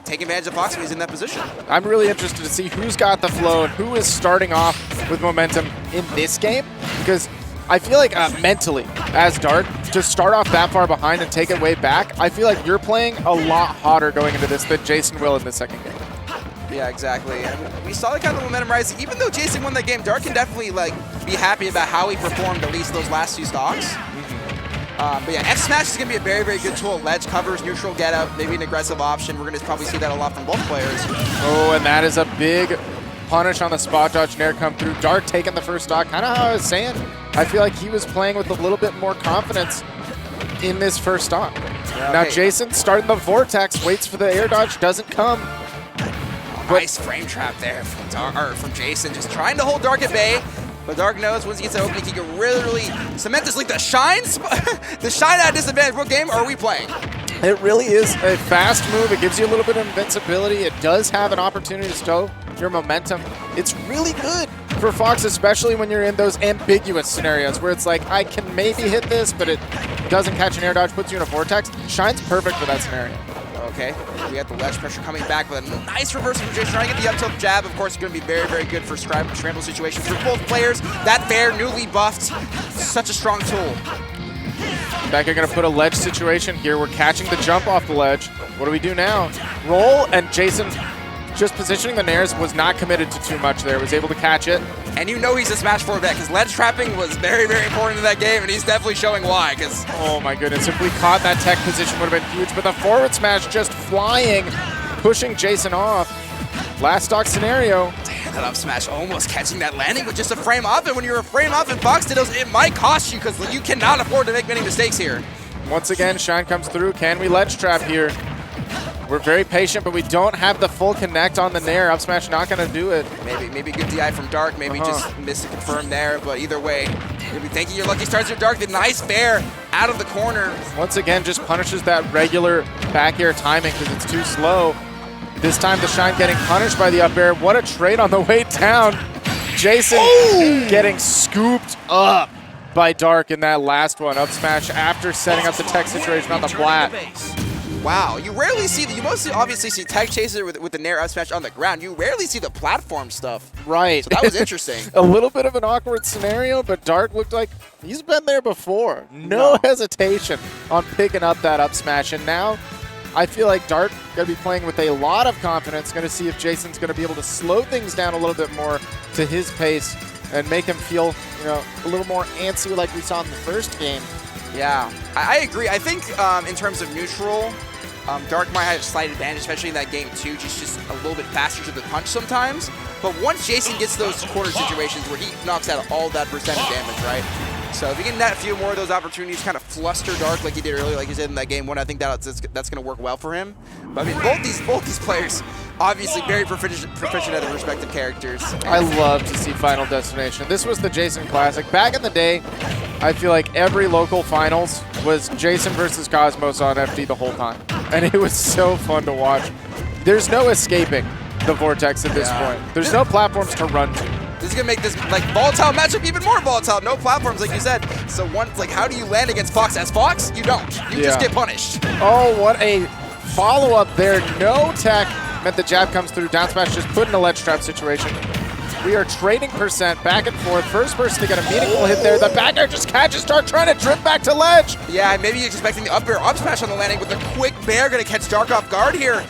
take advantage of Fox when he's in that position. I'm really interested to see who's got the flow and who is starting off with momentum in this game, because I feel like mentally, as Dark, to start off that far behind and take it way back, I feel like you're playing a lot hotter going into this than Jason will in the second game. Yeah, exactly. And we saw the kind of momentum rise. Even though Jason won that game, Dark can definitely be happy about how he performed at least those last few stocks. But yeah, F Smash is going to be a very, very good tool. Ledge covers, neutral get up, maybe an aggressive option. We're going to probably see that a lot from both players. Oh, and that is a big punish on the spot dodge nair come through. Dark taking the first stock, kind of how I was saying. I feel like he was playing with a little bit more confidence in this first stock. Yeah, now Jason starting the vortex, waits for the air dodge, doesn't come. Nice frame trap there from Jason, just trying to hold Dark at bay. But Dark knows once he gets that opening, he can really cement this lead. The Shine at disadvantage. What game are we playing? It really is a fast move. It gives you a little bit of invincibility. It does have an opportunity to stow your momentum. It's really good for Fox, especially when you're in those ambiguous scenarios where it's like, I can maybe hit this, but it doesn't catch an air dodge, puts you in a vortex. Shine's perfect for that scenario. Okay, we got the ledge pressure coming back with a nice reversal from Jason, trying to get the up tilt jab. Of course, it's going to be very, very good for scramble situations for both players. That fair, newly buffed, such a strong tool. Becca going to put a ledge situation here. We're catching the jump off the ledge. What do we do now? Roll, and Jason just positioning the nairs, was not committed to too much there, was able to catch it. And you know he's a Smash 4 vet, because ledge trapping was very, very important in that game, and he's definitely showing why. Because oh my goodness, if we caught that tech position would have been huge, but the forward smash just flying, pushing Jason off. Last stock scenario. Damn, that up smash almost catching that landing with just a frame off, and when you're a frame off in Fox Dittos, it might cost you, because you cannot afford to make many mistakes here. Once again, Shine comes through. Can we ledge trap here? We're very patient, but we don't have the full connect on the nair. Up smash not going to do it. Maybe good DI from Dark. Maybe just missed to confirm there. But either way, you'll be thanking your lucky stars with Dark. The nice fair out of the corner. Once again, just punishes that regular back air timing because it's too slow. This time the Shine getting punished by the up air. What a trade on the way down. Jason getting scooped up by Dark in that last one. Up smash after setting up the tech situation on the flat. Wow, you rarely see you mostly obviously see tech chaser with the nair up smash on the ground. You rarely see the platform stuff. Right. So that was interesting. A little bit of an awkward scenario, but Dark looked like he's been there before. No hesitation on picking up that up smash, and now I feel like Dark going to be playing with a lot of confidence, going to see if Jason's going to be able to slow things down a little bit more to his pace and make him feel, a little more antsy like we saw in the first game. Yeah, I agree. I think in terms of neutral, Dark might have a slight advantage, especially in that game too, just a little bit faster to the punch sometimes. But once Jason gets those corner situations where he knocks out all that percentage damage, right? So if you get a few more of those opportunities, kind of fluster Dark like he did earlier, like he did in that game one, I think that's going to work well for him. But I mean, both these players, obviously very proficient at their respective characters. I love to see Final Destination. This was the Jason Classic. Back in the day, I feel like every local finals was Jason versus Cosmos on FD the whole time. And it was so fun to watch. There's no escaping the Vortex at this point. There's no platforms to run to. This It's gonna make this like volatile matchup even more volatile. No platforms, like you said. So once, like, how do you land against Fox? As Fox, you don't. You just get punished. Oh, what a follow-up there. No tech meant the jab comes through. Down smash just put in a ledge trap situation. We are trading percent back and forth. First person to get a meaningful hit there. The back air just catches Dark, trying to drip back to ledge. Yeah, maybe you're expecting the up air up smash on the landing with a quick bear, gonna catch Dark off guard here.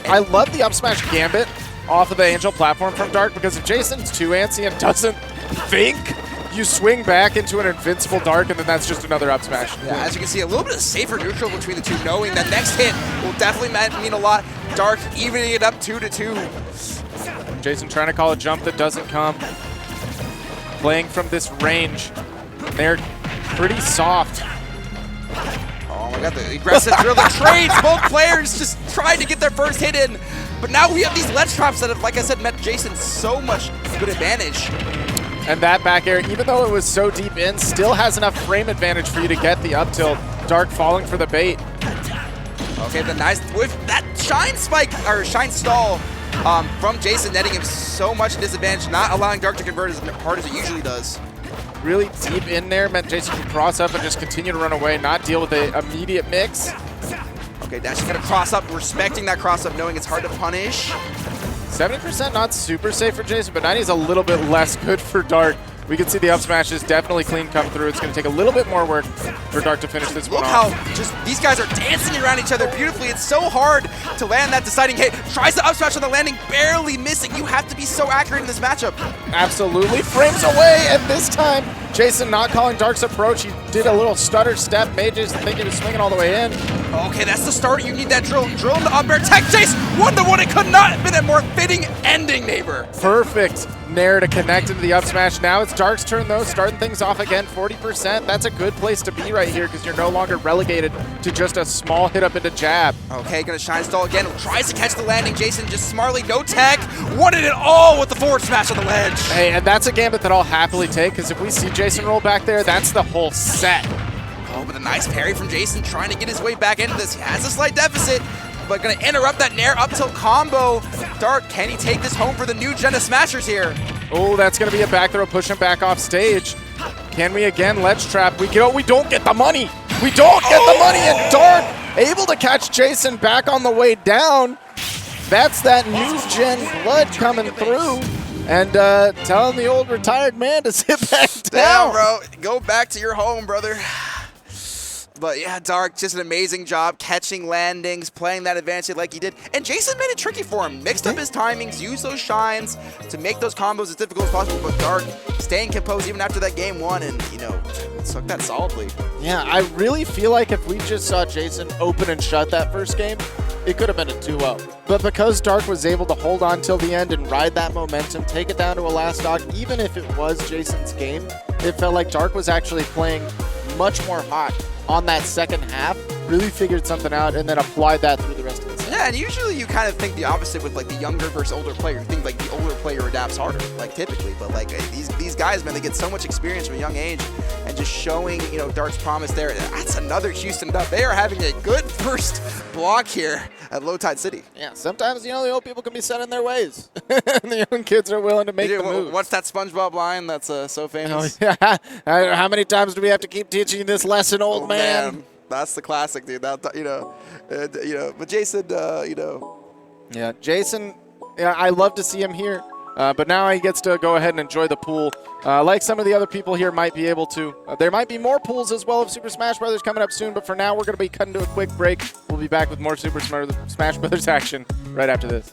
I love the up smash gambit off of the Angel platform from Dark, because if Jason's too antsy and doesn't think, you swing back into an invincible Dark, and then that's just another up smash. Yeah, as you can see, a little bit of safer neutral between the two, knowing that next hit will definitely mean a lot. Dark evening it up 2-2. Jason trying to call a jump that doesn't come. Playing from this range. They're pretty soft. Oh my god, the aggressive drill, the trades, both players just trying to get their first hit in. But now we have these ledge traps that have, like I said, met Jason so much good advantage. And that back air, even though it was so deep in, still has enough frame advantage for you to get the up tilt. Dark falling for the bait. Okay, the nice, with that shine spike, or shine stall from Jason, netting him so much disadvantage, not allowing Dark to convert as hard as it usually does. Really deep in there meant Jason could cross up and just continue to run away, not deal with the immediate mix. Okay, Dash is gonna cross up, respecting that cross up, knowing it's hard to punish. 70% not super safe for Jason, but 90 is a little bit less good for Dark. We can see the up smashes definitely clean come through. It's going to take a little bit more work for Dark to finish this one off. Look how just these guys are dancing around each other beautifully. It's so hard to land that deciding hit. Tries to up smash on the landing, barely missing. You have to be so accurate in this matchup. Absolutely. Frames away, and this time, Jason not calling Dark's approach. He did a little stutter step. Made Jason think he was swinging all the way in. Okay, that's the start. You need that drill. Drill into up air. Tech chase. 1-1. It could not have been a more fitting ending, neighbor. Perfect nair to connect into the up smash. Now it's Dark's turn, though, starting things off again, 40%. That's a good place to be right here, because you're no longer relegated to just a small hit up into jab. Okay, gonna shine stall again. Tries to catch the landing. Jason just smartly, no tech. Wanted it all with the forward smash on the ledge. Hey, and that's a gambit that I'll happily take, because if we see Jason roll back there, that's the whole set. Oh, but a nice parry from Jason, trying to get his way back into this. He has a slight deficit, but gonna interrupt that nair up tilt combo. Dark, can he take this home for the new gen of smashers here? Oh, that's gonna be a back throw, push him back off stage. Can we again ledge trap? We don't get the money. We don't get the money, and Dark able to catch Jason back on the way down. That's that new gen blood coming through. And telling the old retired man to sit back down. Damn, bro. Go back to your home, brother. But yeah, Dark, just an amazing job catching landings, playing that advantage like he did. And Jason made it tricky for him. Mixed up his timings, used those shines to make those combos as difficult as possible. But Dark staying composed even after that game one, and, you know, took that solidly. Yeah, I really feel like if we just saw Jason open and shut that first game, it could have been a 2-0. But because Dark was able to hold on till the end and ride that momentum, take it down to a last stock, even if it was Jason's game, it felt like Dark was actually playing much more hot on that second half, really figured something out, and then applied that through the rest of the set. Yeah, and usually you kind of think the opposite with like the younger versus older player. You think like the older player adapts harder, like typically. But like these guys, man, they get so much experience from a young age, and just showing, you know, Dark's promise there. That's another Houston dub. They are having a good first block here at Low Tide City. Yeah, sometimes, you know, the old people can be set in their ways, and the young kids are willing to make the moves. What's that SpongeBob line that's so famous? Oh, yeah. How many times do we have to keep teaching this lesson, old man? That's the classic, dude. That, you know, but Jason, you know. Yeah, Jason, yeah, I love to see him here, but now he gets to go ahead and enjoy the pool. Like some of the other people here might be able to. There might be more pools as well of Super Smash Brothers coming up soon, but for now we're going to be cutting to a quick break. We'll be back with more Super Smash Brothers action right after this.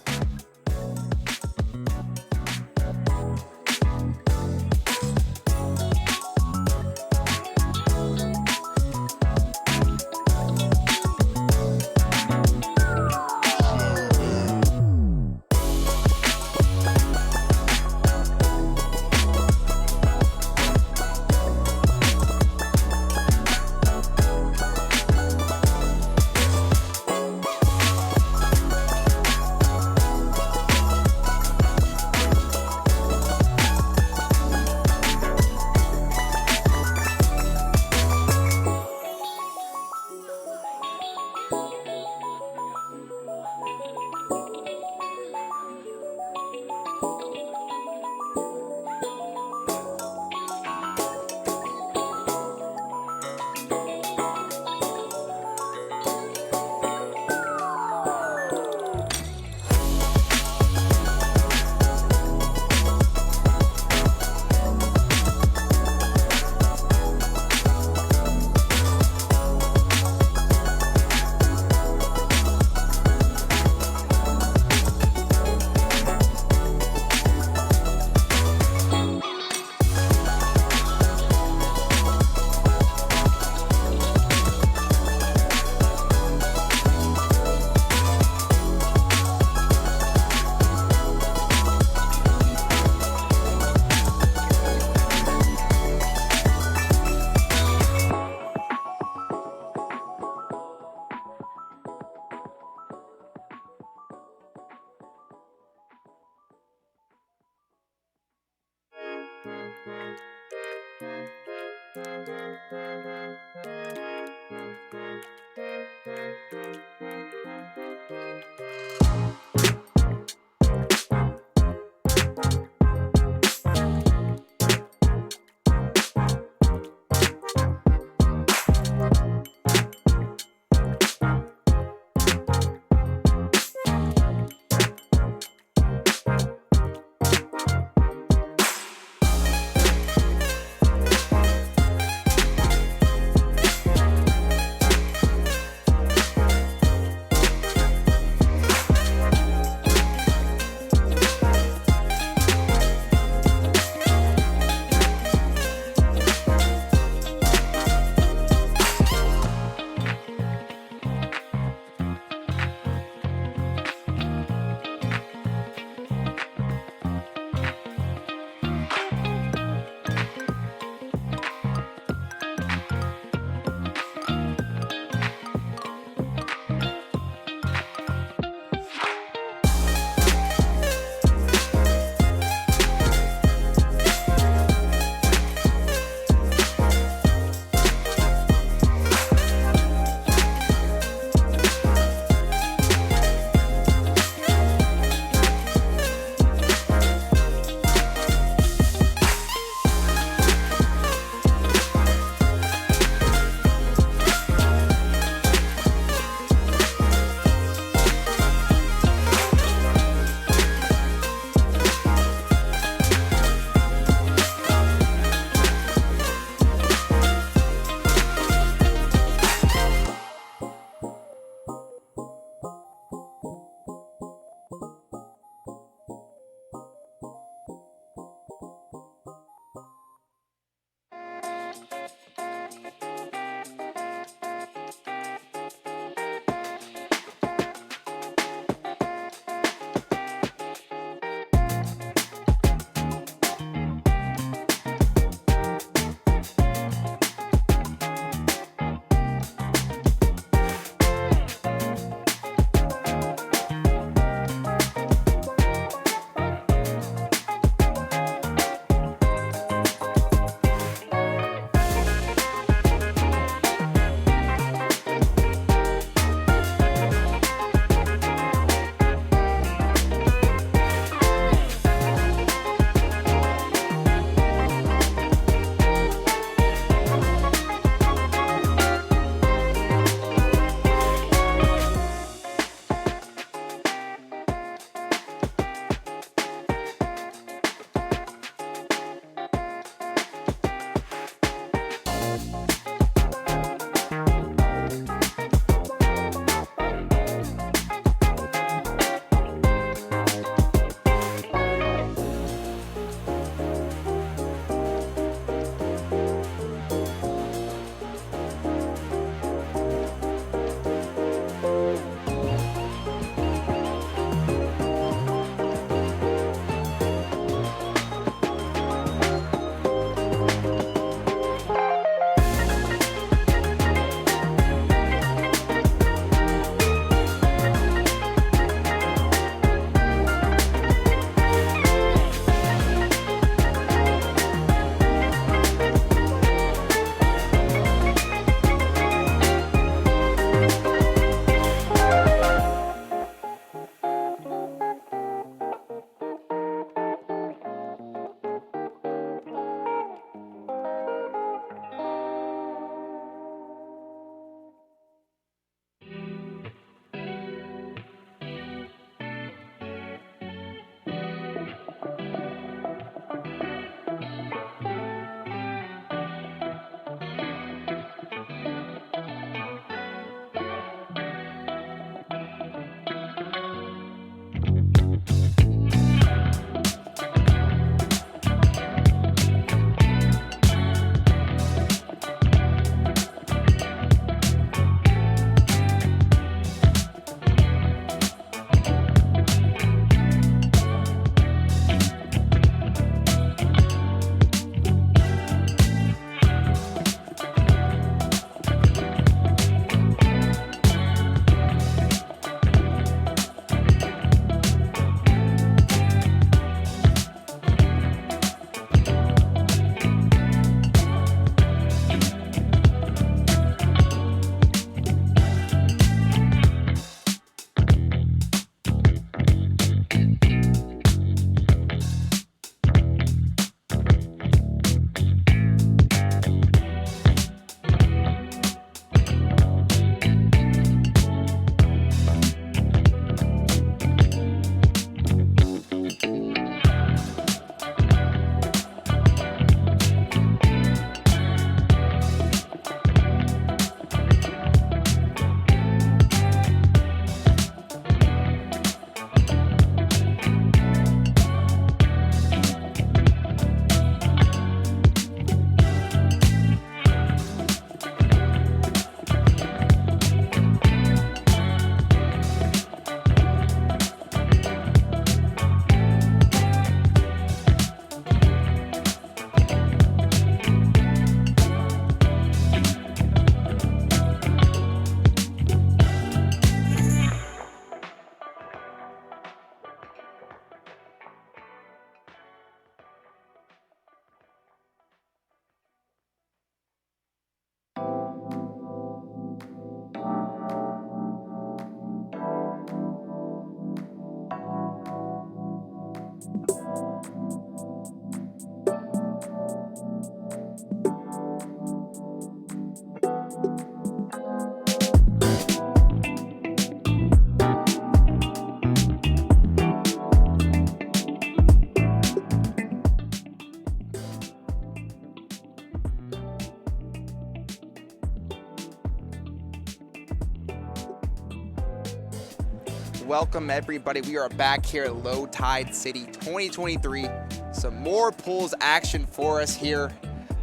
welcome everybody. We are back here at Low Tide City 2023. Some more pools action for us here.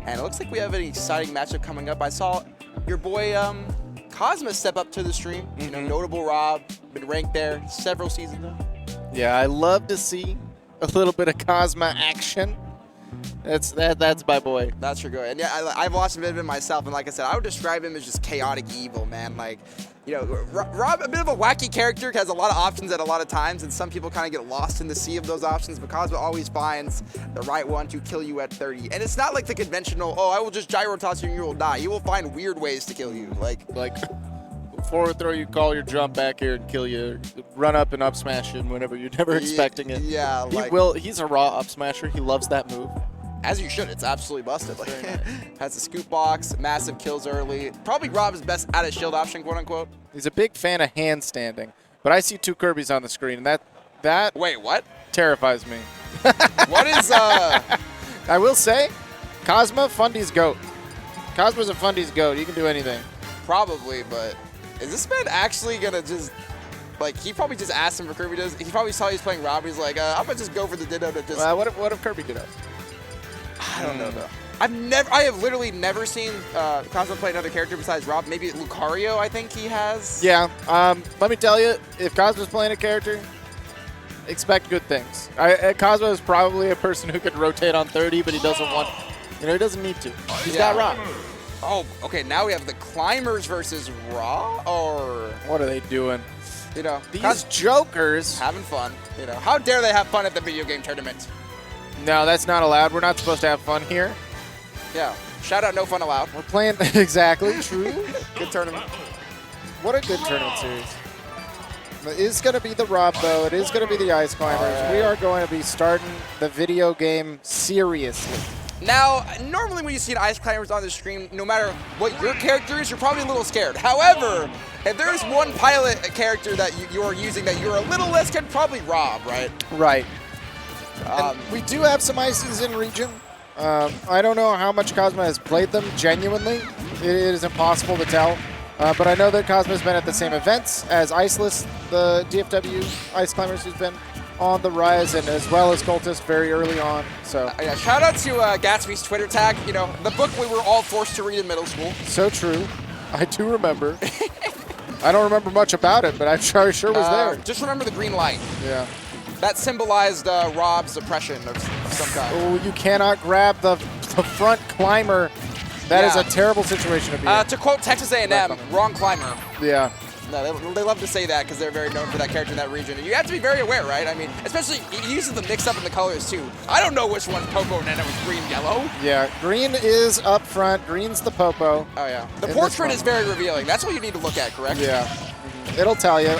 And it looks like we have an exciting matchup coming up. I saw your boy Cosma step up to the stream. You know, notable Rob, been ranked there several seasons now. Yeah, I love to see a little bit of Cosma action. That's my boy. That's for good. And yeah, I've watched a bit of it myself, and like I said, I would describe him as just chaotic evil, man. Like, you know, Rob, a bit of a wacky character, has a lot of options at a lot of times, and some people kind of get lost in the sea of those options, but Cosma always finds the right one to kill you at 30. And it's not like the conventional, oh, I will just gyro toss you and you will die. He will find weird ways to kill you. Like forward throw, you call your jump back here and kill you. Run up and up smash him whenever you're never expecting it. Yeah, like, He's a raw up smasher. He loves that move. as you should. It's absolutely busted. Like, has a scoop box, massive kills early. Probably Rob's best at a shield option, quote unquote. He's a big fan of handstanding, but I see two Kirby's on the screen, and that Wait, what? terrifies me. What is I will say, Cosma, Fundy's GOAT. Cosma's a Fundy's GOAT. He can do anything. Probably, but is this man actually gonna just, like, he probably just asked him for Kirby does. He probably saw he's playing Rob. He's like, I'm gonna just go for the Ditto to just. What if Kirby did it? I don't know though. I have literally never seen Cosmo play another character besides Rob. Maybe Lucario, I think he has. Yeah. Let me tell you, if Cosmo's playing a character, expect good things. Cosmo is probably a person who could rotate on 30, but he doesn't want. He doesn't need to. He's got Rob. Oh, okay. Now we have the Climbers versus Raw, or What are they doing? These jokers having fun. How dare they have fun at the video game tournament? No, that's not allowed. We're not supposed to have fun here. Yeah. Shout out, no fun allowed. We're playing exactly true. Good tournament. What a good tournament series. It is going to be the Rob, though. It is going to be the Ice Climbers. We are going to be starting the video game seriously. Now, normally when you see an Ice Climbers on the stream, no matter what your character is, you're probably a little scared. However, if there's one pilot character that you're using that you're a little less scared, probably Rob, right? Right. We do have some Ices in region. I don't know how much Cosma has played them genuinely. It is impossible to tell. But I know that Cosma's been at the same events as Iceless, the DFW Ice Climbers, who's been on the rise, and as well as Cultist very early on. So yeah, shout out to Gatsby's Twitter tag. The book we were all forced to read in middle school. So true. I do remember. I don't remember much about it, but I'm sure was there. Just remember the green light. Yeah. That symbolized Rob's oppression of some kind. Oh, you cannot grab the front climber. That is a terrible situation to be in. To quote Texas A&M, wrong climber. Yeah. No, they love to say that because they're very known for that character in that region. And you have to be very aware, right? I mean, especially he uses the mix-up in the colors, too. I don't know which one's Popo and then it was green-yellow. Yeah, green is up front. Green's the Popo. Oh, yeah. The portrait is very revealing. That's what you need to look at, correct? Yeah. It'll tell you.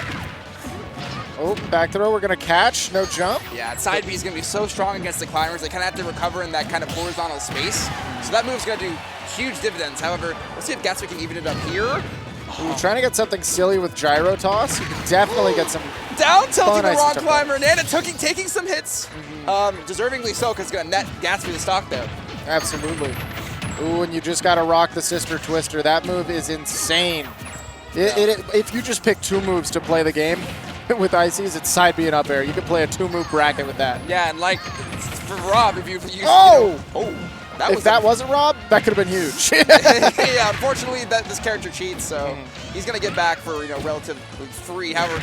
Oh, back throw. We're going to catch. No jump. Yeah, side B is going to be so strong against the climbers. They kind of have to recover in that kind of horizontal space. So that move's going to do huge dividends. However, let's see if Gatsby can even it up here. Ooh, trying to get something silly with gyro toss. You can definitely get some down tilting the wrong climber. Nana taking some hits. Deservingly so, because it's going to net Gatsby the stock there. Absolutely. Ooh, and you just got to rock the Sister Twister. That move is insane. If you just pick two moves to play the game with Ices, it's side B and up air. You can play a two-move bracket with that. Yeah, and like for Rob, if you use... If that wasn't Rob, that could have been huge. Yeah, unfortunately, this character cheats, so he's going to get back for relatively free. However,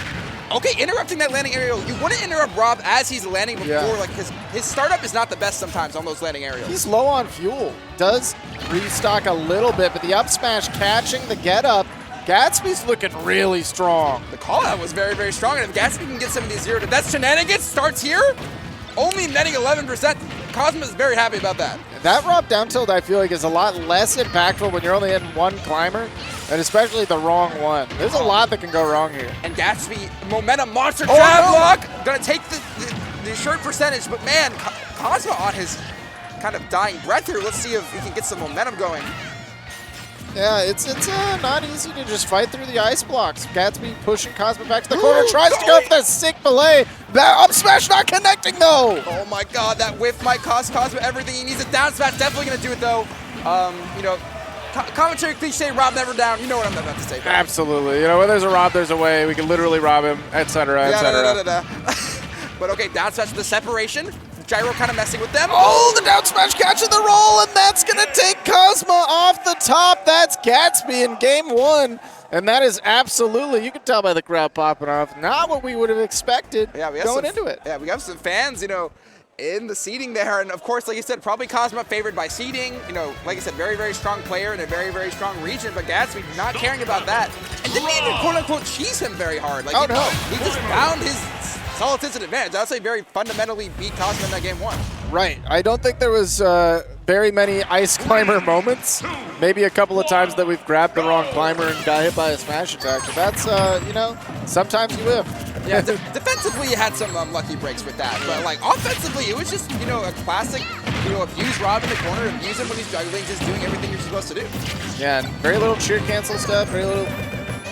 okay, interrupting that landing aerial. You wouldn't interrupt Rob as he's landing before. Like his startup is not the best sometimes on those landing aerials. He's low on fuel. Does restock a little bit, but the up smash catching the get up. Gatsby's looking really strong. The call out was very, very strong, and if Gatsby can get some of these zero to death shenanigans starts here, only netting 11%. Cosma is very happy about that. That Rob down tilt, I feel like, is a lot less impactful when you're only hitting one climber, and especially the wrong one. There's a lot that can go wrong here. And Gatsby, momentum monster jab block, gonna take the short percentage, but man, Cosma on his kind of dying breath here. Let's see if he can get some momentum going. Yeah, it's not easy to just fight through the ice blocks. Gatsby pushing Cosma back to the corner, tries to go for the sick belay. That up smash not connecting though. Oh my god, that whiff might cost Cosma everything. He needs a down smash, definitely gonna do it though. commentary cliche, Rob never down. You know what I'm about to say. Bro. Absolutely. You know, when there's a Rob, there's a way. We can literally rob him, etc., etc. But okay, down smash with the separation. Gyro kind of messing with them. Oh, the down smash catching the roll, and that's going to take Cosma off the top. That's Gatsby in game 1. And that is absolutely, you can tell by the crowd popping off, not what we would have expected going into it. Yeah, we have some fans, you know, in the seating there. And of course, like you said, probably Cosma favored by seating. You know, like I said, very, very strong player in a very, very strong region. But Gatsby not caring about that. And didn't even quote unquote cheese him very hard. Like, he just found his solid sense advantage. I'd say very fundamentally beat Cosma in that game 1. Right. I don't think there was very many Ice Climber moments. Maybe a couple of times that we've grabbed the wrong climber and got hit by a smash attack. But that's, you know, sometimes you live. Yeah, defensively you had some lucky breaks with that. But, like, offensively, it was just, you know, a classic, you know, abuse Rob in the corner, abuse him when he's juggling, just doing everything you're supposed to do. Yeah, and very little cheer cancel stuff, very little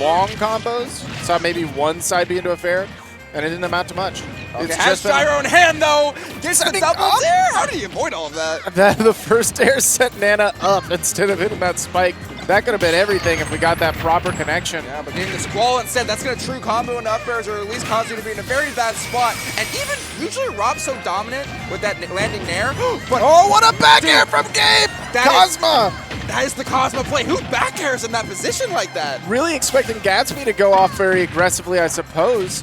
long combos. Saw maybe one side B into a fair. And it didn't amount to much. Okay, it's has Gyro in hand, though. Gets the double there. How did he avoid all of that? The first air set Nana up instead of hitting that spike. That could have been everything if we got that proper connection. Yeah, but getting the Squall instead, that's going to true combo into up airs, or at least cause you to be in a very bad spot. And even usually Rob's so dominant with that landing nair. But oh, what a back air from Gabe! Cosma! That is the Cosma play. Who back airs in that position like that? Really expecting Gatsby to go off very aggressively, I suppose.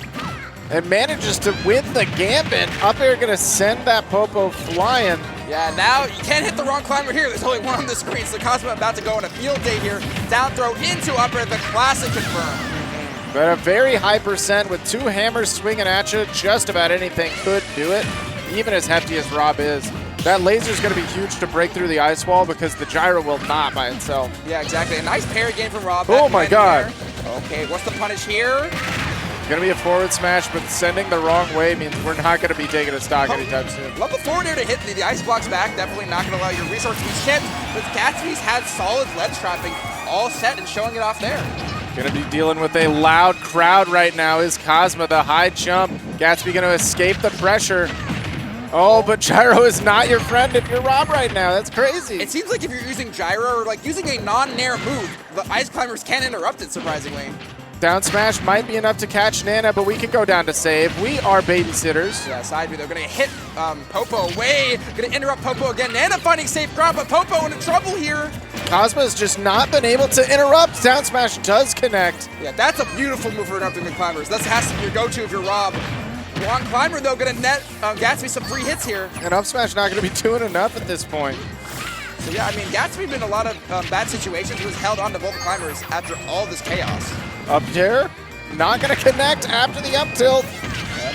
And manages to win the gambit. Up air gonna send that Popo flying. Yeah, now you can't hit the wrong climber here. There's only one on the screen, so Cosma about to go on a field day here. Down throw into up air, the classic confirm. But a very high percent with 2 hammers swinging at you. Just about anything could do it, even as hefty as Rob is. That laser's gonna be huge to break through the ice wall because the gyro will not by itself. Yeah, exactly. A nice parry game from Rob. Oh my god. Okay, what's the punish here? Gonna be a forward smash, but sending the wrong way means we're not gonna be taking a stock anytime soon. Love the forward air to hit the ice blocks back. Definitely not gonna allow your resource to be chipped. But Gatsby's had solid ledge trapping all set and showing it off there. Gonna be dealing with a loud crowd right now is Cosma, the high jump. Gatsby gonna escape the pressure. Oh, but Gyro is not your friend if you're Rob right now. That's crazy. It seems like if you're using Gyro or like using a non-nair move, the ice climbers can interrupt it, surprisingly. Down smash might be enough to catch Nana, but we can go down to save. We are babysitters. Yeah, side B, they're going to hit Popo away. Going to interrupt Popo again. Nana finding safe ground, but Popo in trouble here. Cosma's just not been able to interrupt. Down smash does connect. Yeah, that's a beautiful move for interrupting the climbers. That has to be your go-to if you're Rob. Long climber, though, going to net Gatsby some free hits here. And up smash not going to be doing enough at this point. So yeah, I mean, Gatsby been in a lot of bad situations. He was held on to both climbers after all this chaos. Up there, not gonna connect after the up tilt.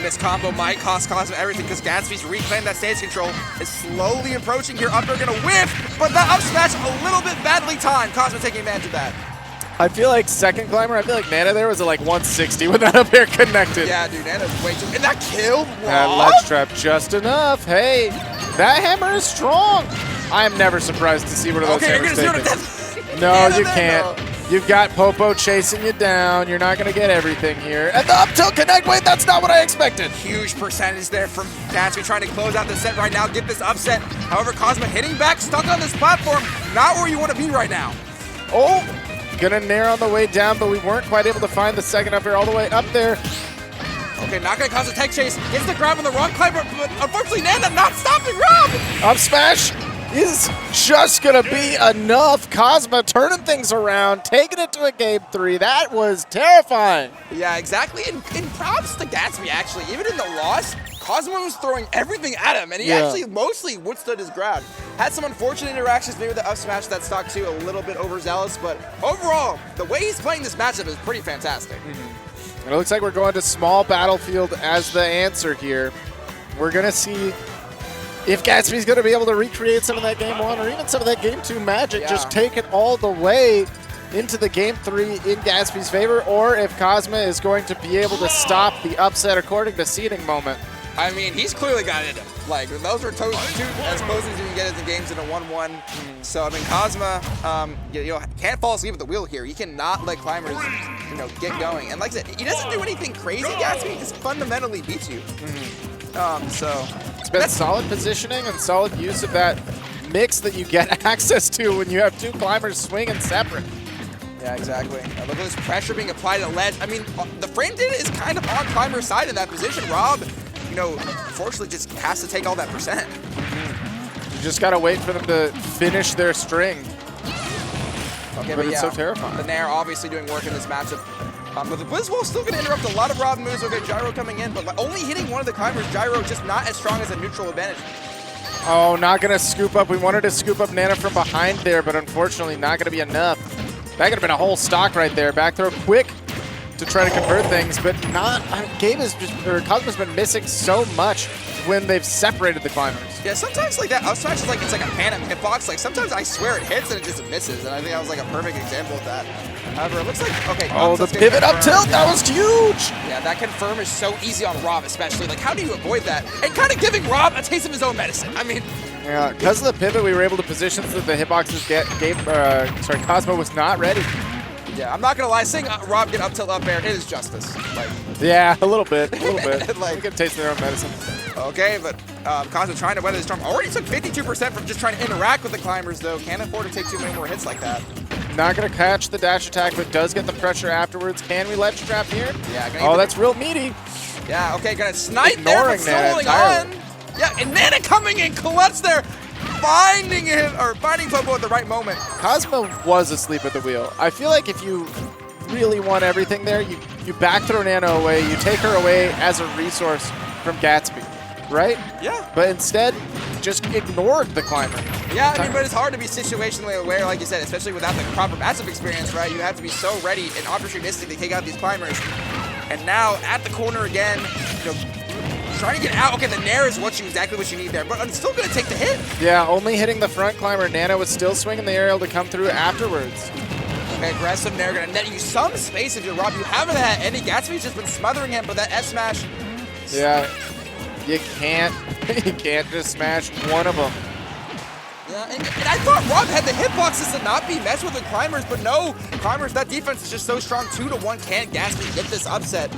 This combo might cost Cosma everything because Gatsby's reclaimed that stage control. Is slowly approaching here. Up air gonna whiff, but that up smash a little bit badly timed. Cosma taking advantage of that. I feel like second climber, I feel like Nana there was at like 160 when that up air connected. Yeah, dude, Nana's way too, and that killed Rob. That ledge trap just enough. Hey, that hammer is strong. I am never surprised to see one of those hammers taken. No, you can't. You've got Popo chasing you down. You're not going to get everything here. And the up tilt connect. Wait, that's not what I expected. Huge percentage there from Gatsby trying to close out the set right now, get this upset. However, Cosma hitting back, stuck on this platform. Not where you want to be right now. Oh, gonna nair on the way down, but we weren't quite able to find the second up air all the way up there. Okay, not going to cause a tech chase. Gets the grab on the wrong climber, but unfortunately, Nana not stopping Rob. Up smash is just gonna be enough. Cosma turning things around, taking it to a game 3. That was terrifying. Yeah, exactly. And props to Gatsby, actually. Even in the loss, Cosma was throwing everything at him, and he actually mostly withstood his ground. Had some unfortunate interactions, maybe the up smash that stock too, a little bit overzealous, but overall, the way he's playing this matchup is pretty fantastic. And it looks like we're going to small battlefield as the answer here. We're gonna see if Gatsby's going to be able to recreate some of that game 1 or even some of that game 2 magic, just take it all the way into the game 3 in Gatsby's favor, or if Cosma is going to be able to stop the upset according to seeding moment. I mean, he's clearly got it. Like, those are two as close as you can get as the games in a 1-1. So, I mean, Cosma, you know, can't fall asleep at the wheel here. He cannot let climbers, you know, get going. And like I said, he doesn't do anything crazy, Gatsby. He just fundamentally beats you. So it's been solid positioning and solid use of that mix that you get access to when you have two climbers swinging separate. Yeah, exactly. Look at this pressure being applied to ledge. I mean, the frame data is kind of on Climber's side in that position. Rob, you know, unfortunately just has to take all that percent. You just got to wait for them to finish their string. Okay, but it's yeah, so terrifying. The Nair obviously doing work in this matchup. But the Blizzwolf still going to interrupt a lot of Rob moves. Okay, Gyro coming in, but only hitting one of the climbers. Gyro just not as strong as a neutral advantage. Oh, not going to scoop up. We wanted to scoop up Nana from behind there, but unfortunately not going to be enough. That could have been a whole stock right there. Back throw quick to try to convert things, but not. Gabe is just, or Cosmo's been missing so much when they've separated the climbers. Yeah, sometimes like that up smash is like it's like a phantom hitbox. Like sometimes I swear it hits and it just misses, and I think that was like a perfect example of that. However, it looks like okay. Oh, the pivot up tilt, that was huge. Yeah, that confirm is so easy on Rob, especially. Like, how do you avoid that? And kind of giving Rob a taste of his own medicine. I mean. Yeah, because of the pivot, we were able to position so that the hitboxes Cosmo was not ready. Yeah, I'm not gonna lie, seeing Rob get up tilt up air, it is justice. Like, yeah, a little bit. Like, we can taste their own medicine. Okay, but Cosmo trying to weather the storm. Already took 52% from just trying to interact with the climbers, though. Can't afford to take too many more hits like that. Not gonna catch the dash attack, but does get the pressure afterwards. Can we ledge trap here? Yeah. Oh, that's real meaty. Yeah. Okay, gonna snipe Ignoring there, but still holding on. Yeah, and Nana coming in, Colette's there, finding Popo at the right moment. Cosmo was asleep at the wheel. I feel like if you really want everything there, you back throw Nana away, you take her away as a resource from Gatsby, right? Yeah. But instead, just ignored the climber. Yeah, I mean, but it's hard to be situationally aware, like you said, especially without the proper matchup experience, right? You have to be so ready and opportunistic to take out these climbers. And now, at the corner again, you know, trying to get out. Okay, the Nair is exactly what you need there, but I'm still going to take the hit. Yeah, only hitting the front climber. Nana was still swinging the aerial to come through afterwards. Okay, aggressive Nair going to net you some space if you're Rob. You haven't had any. Gatsby's just been smothering him, but that F smash. Yeah, you can't just smash one of them. Yeah, and I thought Rob had the hitboxes to not be messed with the climbers, but no. Climbers, that defense is just so strong. 2-1. Can't Gatsby get this upset?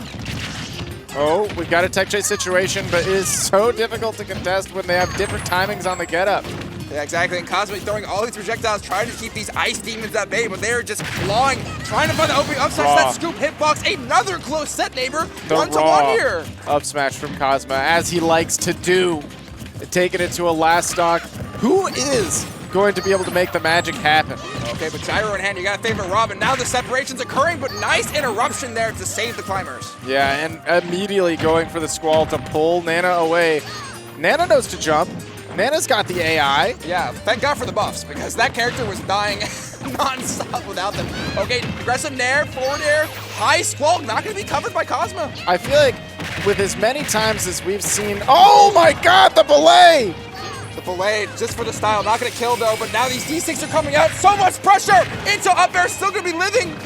Oh, we've got a tech chase situation, but it is so difficult to contest when they have different timings on the get-up. Yeah, exactly. And Cosmo throwing all these projectiles, trying to keep these ice demons at bay, but they're just clawing, trying to find the opening up smash. That scoop hitbox, another close set, neighbor. 1-1 here. Up smash from Cosmo, as he likes to do. Taking it to a last stock. Who is going to be able to make the magic happen? Okay, but Gyro in hand, you got to favor Rob, and now the separation's occurring, but nice interruption there to save the climbers. Yeah, and immediately going for the Squall to pull Nana away. Nana knows to jump. Nana's got the AI. Yeah, thank God for the buffs, because that character was dying non-stop without them. Okay, aggressive Nair, forward air, high Squall, not going to be covered by Cosmo. I feel like with as many times as we've seen, oh my God, the belay! The belay, just for the style, not going to kill though, but now these D6 are coming out, so much pressure into up air, still going to be living.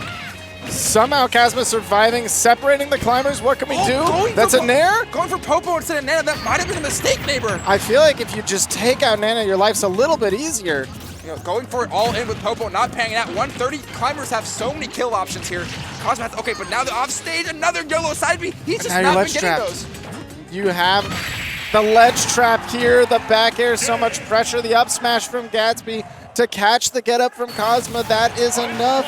Somehow Cosmo surviving, separating the climbers, what can we do? That's a Nair? Going for Popo instead of Nana, that might have been a mistake, neighbor. I feel like if you just take out Nana, your life's a little bit easier. You know, going for it all in with Popo, not paying it out. 130, climbers have so many kill options here. Cosmo has, okay, but now the off stage, another YOLO side B. He's just not been getting those. You have the ledge trap here, the back air, so much pressure, the up smash from Gatsby to catch the get up from Cosmo. That is enough.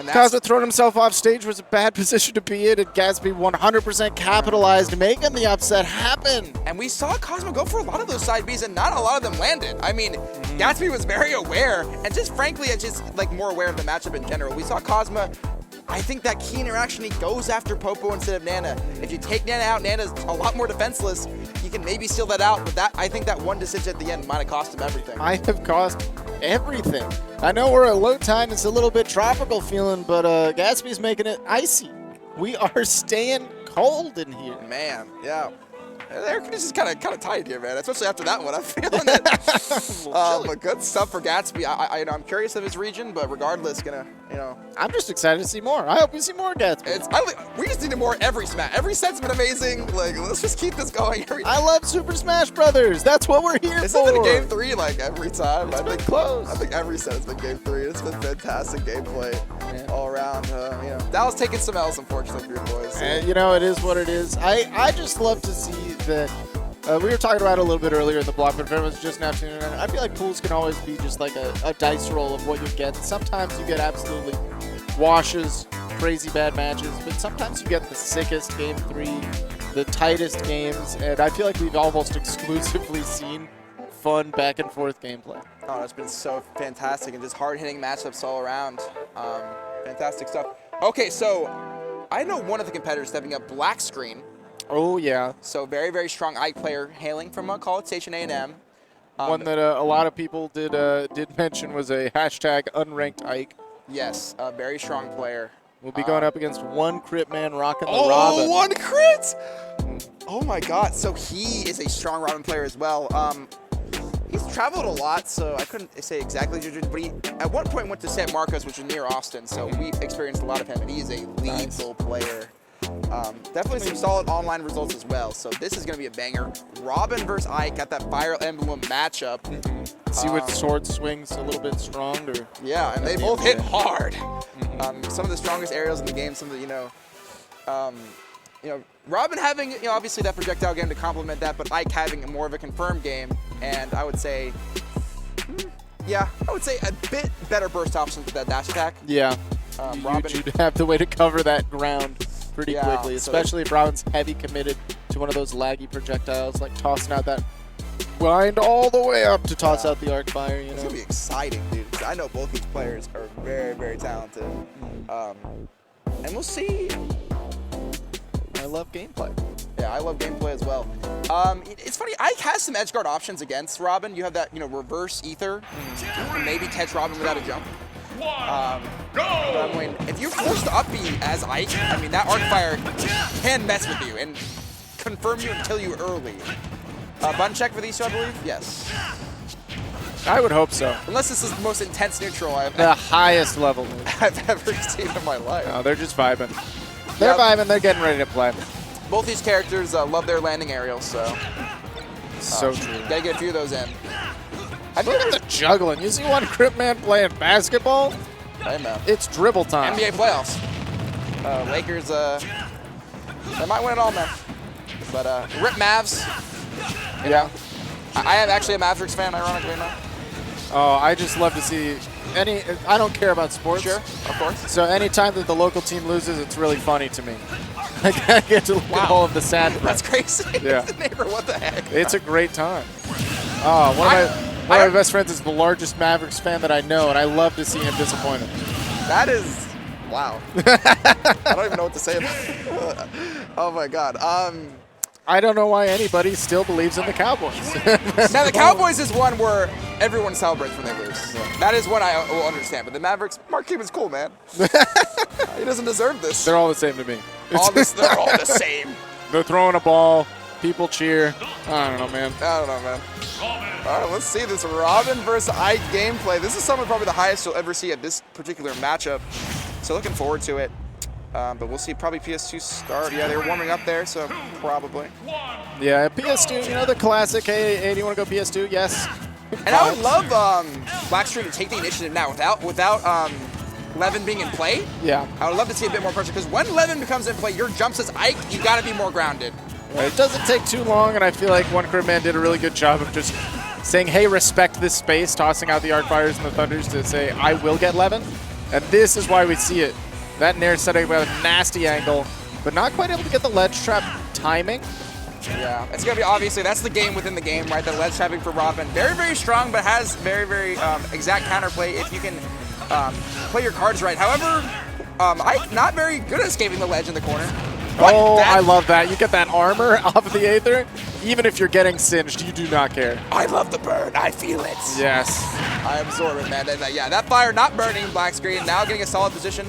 Cosmo throwing himself off stage was a bad position to be in, and Gatsby 100% capitalized, making the upset happen. And we saw Cosmo go for a lot of those side Bs, and not a lot of them landed. I mean, Gatsby was very aware, and just frankly, just like more aware of the matchup in general. We saw Cosmo, I think that key interaction, he goes after Popo instead of Nana. If you take Nana out, Nana's a lot more defenseless. You can maybe seal that out, but that I think that one decision at the end might have cost him everything. Might have cost everything. I know we're at low tide, it's a little bit tropical feeling, but Gatsby's making it icy. We are staying cold in here. Man, yeah. The air conditioning is kind of tight here, man. Especially after that one, I'm feeling it. But good stuff for Gatsby. I'm curious of his region, but regardless, I'm just excited to see more. I hope we see more Gatsby. We just need more every Smash. Every set's been amazing. Like, let's just keep this going. I love Super Smash Brothers. That's what we're here for. Isn't it a Game 3 like every time? It's been close. I think every set has been Game 3. It's been fantastic gameplay all around. Dallas taking some L's, unfortunately, for your boys. And it is what it is. I just love to see that We were talking about it a little bit earlier in the block, but if everyone's just now tuning in, I feel like pools can always be just like a dice roll of what you get. Sometimes you get absolutely washes, crazy bad matches, but sometimes you get the sickest game 3, the tightest games, and I feel like we've almost exclusively seen fun back and forth gameplay. Oh, it's been so fantastic and just hard-hitting matchups all around. Fantastic stuff. Okay, so I know one of the competitors stepping up, Black Screen. Oh, yeah. So very, very strong Ike player hailing from College Station A&M. One that a lot of people did mention was a hashtag unranked Ike. Yes, a very strong player. We'll be going up against one crit man rocking the Oh, Robin. one crit! Oh my god, so he is a strong Robin player as well. He's traveled a lot, so I couldn't say exactly, but he at one point went to San Marcos, which is near Austin, so we experienced a lot of him, and he is a lethal player. Definitely some solid online results as well, so this is going to be a banger. Robin versus Ike got that Fire Emblem matchup. See which sword swings a little bit stronger. Yeah, and they both hit hard. Some of the strongest aerials in the game, some of the, Robin having, obviously that projectile game to complement that, but Ike having more of a confirmed game, and I would say, a bit better burst options with that dash attack. Yeah, Robin, you'd have the way to cover that ground pretty quickly, so especially if Robin's heavy committed to one of those laggy projectiles, like tossing out that wind all the way up to toss out the arc fire. It's going to be exciting, dude, because I know both these players are very, very talented. And we'll see. I love gameplay. Yeah, I love gameplay as well. It's funny, Ike has some edge guard options against Robin. You have that, reverse ether. You can maybe catch Robin without a jump. But I mean, if you're forced to up B as Ike, that arc fire can mess with you and confirm you and kill you early. Button check for these two, I believe? Yes. I would hope so. Unless this is the most intense neutral The highest level. I've ever seen in my life. No, they're just vibing. They're vibing, they're getting ready to play. Both these characters love their landing aerials, so. So true. Gotta get a few of those in. Look at the juggling. You see one crit man playing basketball? Hey, man. It's dribble time. NBA playoffs. Lakers, they might win it all, man. But rip Mavs. Yeah. I am actually a Mavericks fan, ironically enough. Oh, I just love to see I don't care about sports. Sure, of course. So anytime that the local team loses, it's really funny to me. I get to look at all of the sad That's crazy. Yeah. Neighbor, what the heck? It's a great time. Oh, one of my best friends is the largest Mavericks fan that I know, and I love to see him disappointed. That is, wow. I don't even know what to say about it. Oh my God. I don't know why anybody still believes in the Cowboys. Now the Cowboys is one where everyone celebrates when they lose. Yeah. That is one I will understand. But the Mavericks, Mark Cuban's cool, man. He doesn't deserve this. They're all the same to me. They're all the same. They're throwing a ball. People cheer. I don't know, man. All right, let's see this Robin versus Ike gameplay. This is some of probably the highest you'll ever see at this particular matchup. So looking forward to it. But we'll see probably PS2 start. Yeah, they're warming up there, so probably. Yeah, PS2, the classic, hey, do you want to go PS2? Yes. And I would love Blackstream to take the initiative now without Levin being in play. Yeah. I would love to see a bit more pressure, because when Levin becomes in play, your jumps as Ike, you got to be more grounded. It doesn't take too long, and I feel like One Crit Man did a really good job of just saying, hey, respect this space, tossing out the Arc Fires and the Thunders to say, I will get Levin. And this is why we see it. That Nair setting with a nasty angle, but not quite able to get the ledge trap timing. Yeah, it's going to be obviously, that's the game within the game, right? The ledge trapping for Robin. Very, very strong, but has very, very exact counterplay if you can play your cards right. However, Ike not very good at escaping the ledge in the corner. Oh, I love that. You get that armor off of the Aether. Even if you're getting singed, you do not care. I love the burn. I feel it. Yes. I absorb it, man. Yeah, that fire not burning Black Screen. Now getting a solid position.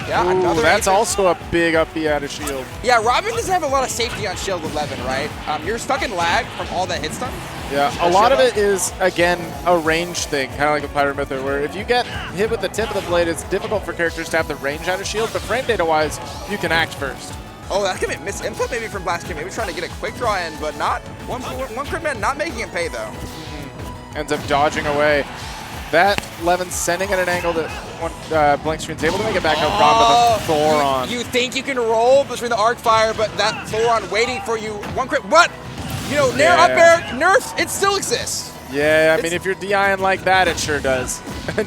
Yeah, ooh, another that's Aether. also a big up B out of shield. Yeah, Robin doesn't have a lot of safety on shield with Levin, right? You're stuck in lag from all that hit stun. Yeah, a lot of it is, again, a range thing, kind of like a Pyro Myther, where if you get hit with the tip of the blade, it's difficult for characters to have the range out of shield, but frame data-wise, you can act first. Oh, that could be misinput maybe from Black Screen. Maybe trying to get a quick draw in, but not one crit man not making him pay, though. Ends up dodging away. That Levin sending at an angle that one Blank Screen's able to make it back up Ron with a Thoron. You think you can roll between the arc fire, but that Thoron waiting for you. One crit, what? You know, Nair up air, nerf, it still exists. Yeah, I mean, if you're DIing like that, it sure does.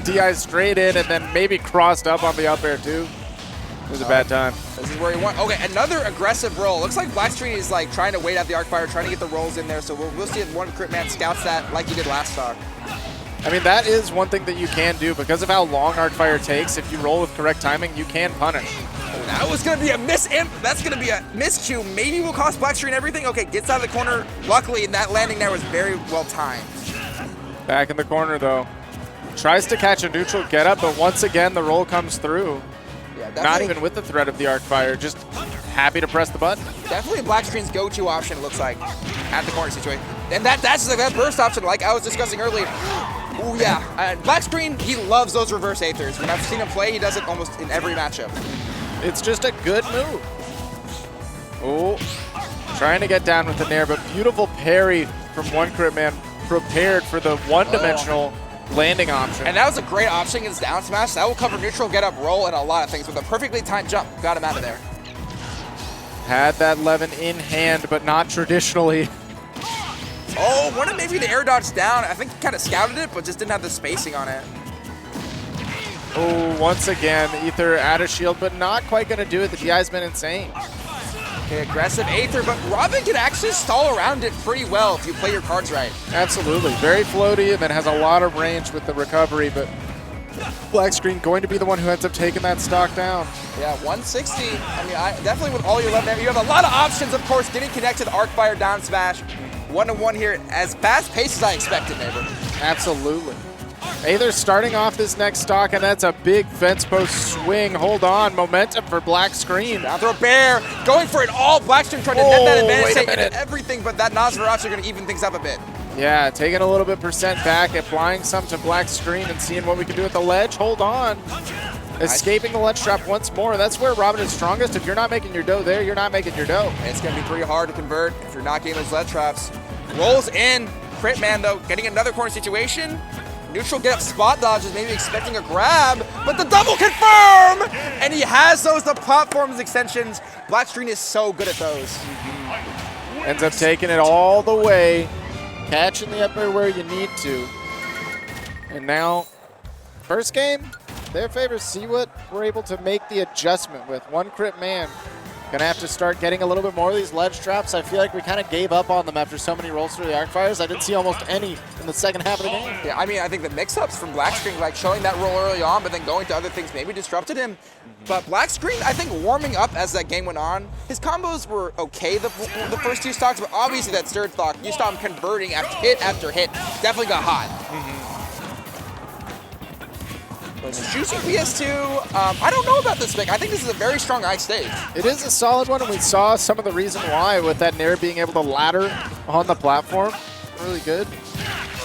DI straight in and then maybe crossed up on the up air too. It was a bad time. This is where he went. Okay, another aggressive roll. Looks like Blackstreet is like trying to wait out the Arcfire, trying to get the rolls in there. So we'll see if one Crit Man scouts that like he did last stock. I mean, that is one thing that you can do because of how long Arcfire takes. If you roll with correct timing, you can punish. That was going to be a that's going to be a miscue. Maybe will cost Blackstreet everything. Okay, gets out of the corner. Luckily, that landing there was very well timed. Back in the corner, though. Tries to catch a neutral get up, but once again, the roll comes through. Yeah, not even with the threat of the Arcfire, just happy to press the button. Definitely Blackstreet's go-to option, it looks like, at the corner situation. And that's the that burst option, like I was discussing earlier. Ooh, yeah. And Blackstreet, he loves those reverse Aethers. When I've seen him play, he does it almost in every matchup. It's just a good move. Oh, trying to get down with the Nair, but beautiful parry from one Crit Man, prepared for the one-dimensional landing option. And that was a great option against down smash. That will cover neutral, get up, roll, and a lot of things. With a perfectly timed jump, got him out of there. Had that Levin in hand, but not traditionally. Oh, wanted maybe the air dodge down. I think he kind of scouted it, but just didn't have the spacing on it. Oh, once again, Aether out of shield, but not quite going to do it. The DI's been insane. Okay, aggressive Aether, but Robin can actually stall around it pretty well if you play your cards right. Absolutely. Very floaty and then has a lot of range with the recovery, but Blackstreet going to be the one who ends up taking that stock down. Yeah, 160. I mean, definitely with all your left there, you have a lot of options, of course, getting connected, Arcfire, down smash. 1-1 here, as fast-paced as I expected, neighbor. Absolutely. Aether starting off this next stock, and that's a big fence post swing. Hold on, momentum for Blackstreet. Down throw bear, going for it all. Blackstreet trying to net that advantage, wait a minute. everything, but that Nosferatu are going to even things up a bit. Yeah, taking a little bit percent back, applying some to Blackstreet and seeing what we can do with the ledge. Hold on. Escaping the ledge trap once more. That's where Robin is strongest. If you're not making your dough there, you're not making your dough. It's going to be pretty hard to convert if you're not getting those ledge traps. Rolls in. Crit Man, though, getting another corner situation. Neutral get up spot dodges, maybe expecting a grab, but the double confirm! And he has those, the platforms extensions. Blackstreet is so good at those. Ends up taking it all the way, catching the up air where you need to. And now, first game, their favor. See what we're able to make the adjustment with. One Crit Man. Gonna have to start getting a little bit more of these ledge traps. I feel like we kind of gave up on them after so many rolls through the Arcfires. I didn't see almost any in the second half of the game. Yeah, I mean, I think the mix-ups from Blackstreet, like showing that roll early on, but then going to other things maybe disrupted him. But Blackstreet, I think warming up as that game went on, his combos were okay the first two stocks, but obviously that third stock, you saw him converting after hit, definitely got hot. Choosing PS2, I don't know about this pick. I think this is a very strong ice stage. It is a solid one, and we saw some of the reason why with that Nair being able to ladder on the platform. Really good.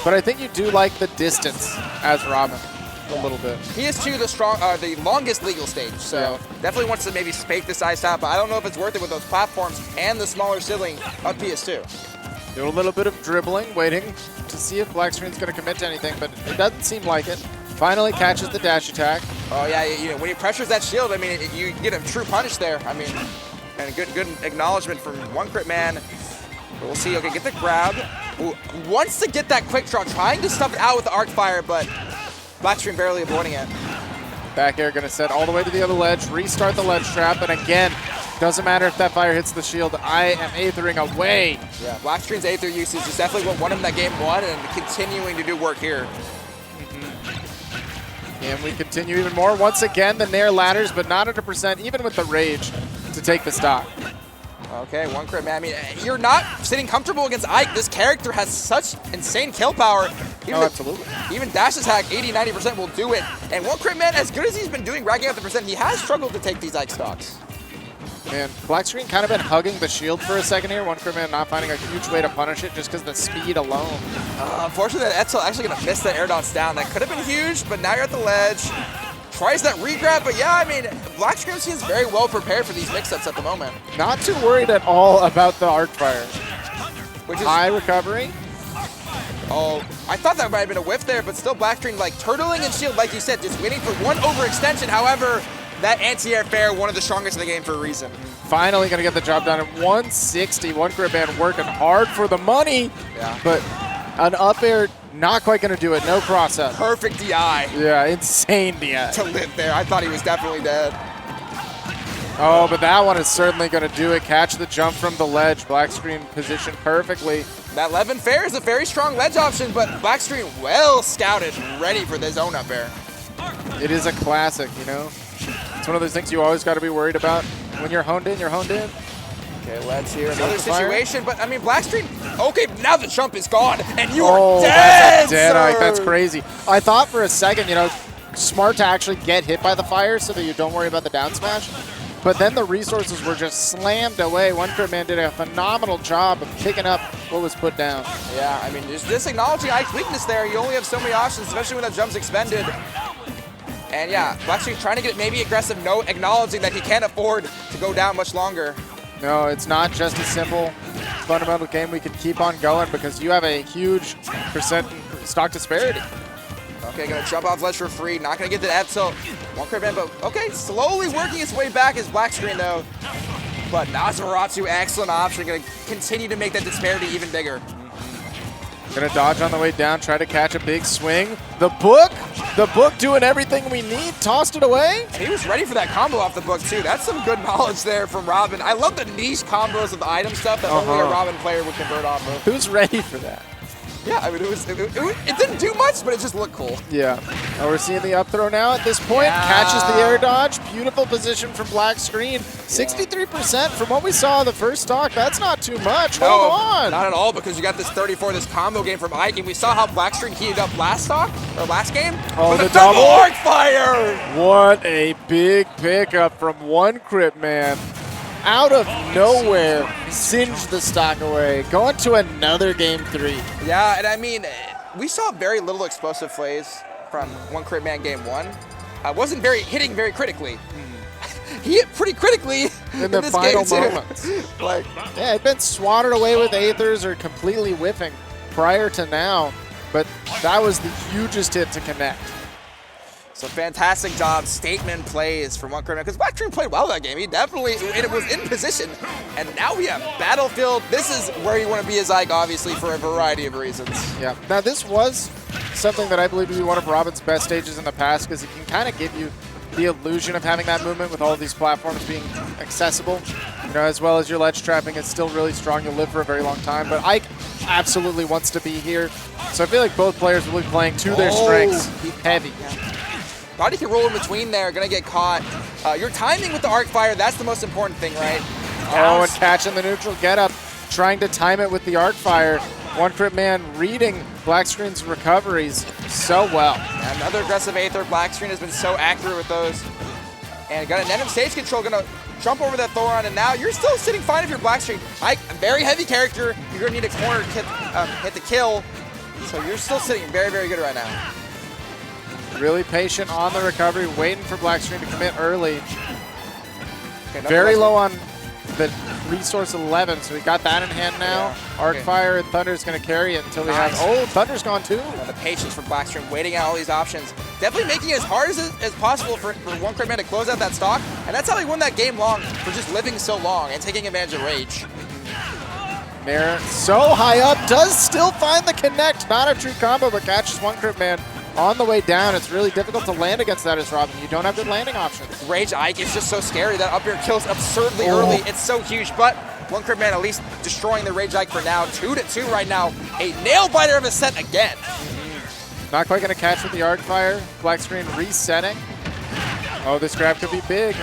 But I think you do like the distance as Robin a little bit. PS2, the longest legal stage, so definitely wants to maybe spake this ice out, but I don't know if it's worth it with those platforms and the smaller ceiling of PS2. Do a little bit of dribbling, waiting to see if Blackstreet's going to commit to anything, but it doesn't seem like it. Finally catches the dash attack. Oh yeah, you know, when he pressures that shield, I mean, you get a true punish there. I mean, and a good acknowledgement from one Crit Man. We'll see. Okay, get the grab. Ooh, wants to get that quick draw, trying to stuff it out with the Arcfire, but Blackstreet barely avoiding it. Back air gonna set all the way to the other ledge, restart the ledge trap, and again, doesn't matter if that fire hits the shield. I am Aethering away. Yeah, Blackstreet's Aether usage is definitely what won him that game one, and continuing to do work here. And we continue even more. Once again, the Nair ladders, but not 100%, even with the rage, to take the stock. Okay, one Crit Man. I mean, you're not sitting comfortable against Ike. This character has such insane kill power. Absolutely. Even dash attack, 80-90% will do it. And one Crit Man, as good as he's been doing, racking up the percent, he has struggled to take these Ike stocks. Man, Blackstreet kind of been hugging the shield for a second here. One Crit Man not finding a huge way to punish it just because of the speed alone. Unfortunately, that Etzel actually going to miss that air dodge down. That could have been huge, but now you're at the ledge. Tries that regrab, but yeah, I mean, Blackstreet seems very well prepared for these mix-ups at the moment. Not too worried at all about the Arcfire. Which is high recovery. Oh, I thought that might have been a whiff there, but still Blackstreet like turtling and shield, like you said, just waiting for one overextension. However, that anti-air fair, one of the strongest in the game for a reason. Finally going to get the job done at 160. One Grip Man working hard for the money, but an up air not quite going to do it. No cross up. Perfect DI. Yeah, insane DI. To live there. I thought he was definitely dead. Oh, but that one is certainly going to do it. Catch the jump from the ledge. Black screen positioned perfectly. That 11 fair is a very strong ledge option, but Black screen well scouted, ready for the zone up air. It is a classic, you know? It's one of those things you always got to be worried about. When you're honed in, you're honed in. Okay, let's hear another situation, but I mean, Blackstream, okay, now the jump is gone, and you are dead, that's a dead sir. Ike. That's crazy. I thought for a second, you know, smart to actually get hit by the fire so that you don't worry about the down smash. But then the resources were just slammed away. One Grip Man did a phenomenal job of picking up what was put down. Yeah, I mean, just acknowledging Ike's weakness there. You only have so many options, especially when that jump's expended. And yeah, Blackstream trying to get maybe aggressive, no, acknowledging that he can't afford to go down much longer. No, it's not just a simple fundamental game. We can keep on going because you have a huge percent stock disparity. Okay, gonna jump off ledge for free. Not gonna get the F tilt. One Grip Man, but okay, slowly working its way back is Black screen though. But Nosferatu, excellent option. Gonna continue to make that disparity even bigger. Gonna dodge on the way down, try to catch a big swing. The book doing everything we need, tossed it away. And he was ready for that combo off the book too. That's some good knowledge there from Robin. I love the niche combos of the item stuff that only a Robin player would convert off of. Who's ready for that? Yeah, I mean, it didn't do much, but it just looked cool. Yeah. Oh, we're seeing the up throw now at this point. Yeah. Catches the air dodge. Beautiful position from Black screen. 63% from what we saw the first stock. That's not too much. No, Hold on. not at all, because you got this 34, this combo game from Ike, and we saw how Black screen heated up last stock, or last game. Oh, with the a double double. arc fire! What a big pickup from One Grip Man. Out of nowhere, singed the stock away. Going to another game 3. Yeah, and I mean, we saw very little explosive plays from One Grip Man game 1. Wasn't hitting very critically. He hit pretty critically in the this final game too. moments. Yeah, it'd been swatted away with Aethers or completely whiffing prior to now, but that was the hugest hit to connect. So fantastic job, statement plays from One Grip Man, because Blackstream played well that game. He definitely, and it was in position. And now we have Battlefield. This is where you want to be as Ike, obviously, for a variety of reasons. Yeah, now this was something that I believe to be one of Robin's best stages in the past, because it can kind of give you the illusion of having that movement with all of these platforms being accessible, you know, as well as your ledge trapping is still really strong. You'll live for a very long time, but Ike absolutely wants to be here. So I feel like both players will be playing to their strengths heavy. Yeah. Thought he could roll in between there, gonna get caught. Your timing with the arc fire, that's the most important thing, right? Oh, and catching the neutral get up, trying to time it with the arc fire. One Grip Man reading Black screen's recoveries so well. Another aggressive Aether. Black screen has been so accurate with those. And got a net of stage control, gonna jump over that Thoron, and now you're still sitting fine if you're Black screen. Ike, a very heavy character. You're gonna need a corner to hit the kill. So you're still sitting very, very good right now. Really patient on the recovery, waiting for Black screen to commit early. Okay, very low on the resource 11, so we got that in hand now. Yeah. Arc Fire and Thunder is going to carry it until we have. Oh, Thunder's gone too. The patience for Blackstream, waiting out all these options. Definitely making it as hard as possible for One Grip Man to close out that stock. And that's how he won that game long, for just living so long and taking advantage of Rage. Nair so high up, does still find the connect. Not a true combo, but catches One Grip Man on the way down. It's really difficult to land against that as Robin. You don't have good landing options. Rage Ike is just so scary. That up air kills absurdly early. It's so huge, but One Grip Man at least destroying the Rage Ike for now. 2-2 right now. A nail biter of a set again. Not quite going to catch with the Arc Fire. Black screen resetting. Oh, this grab could be big.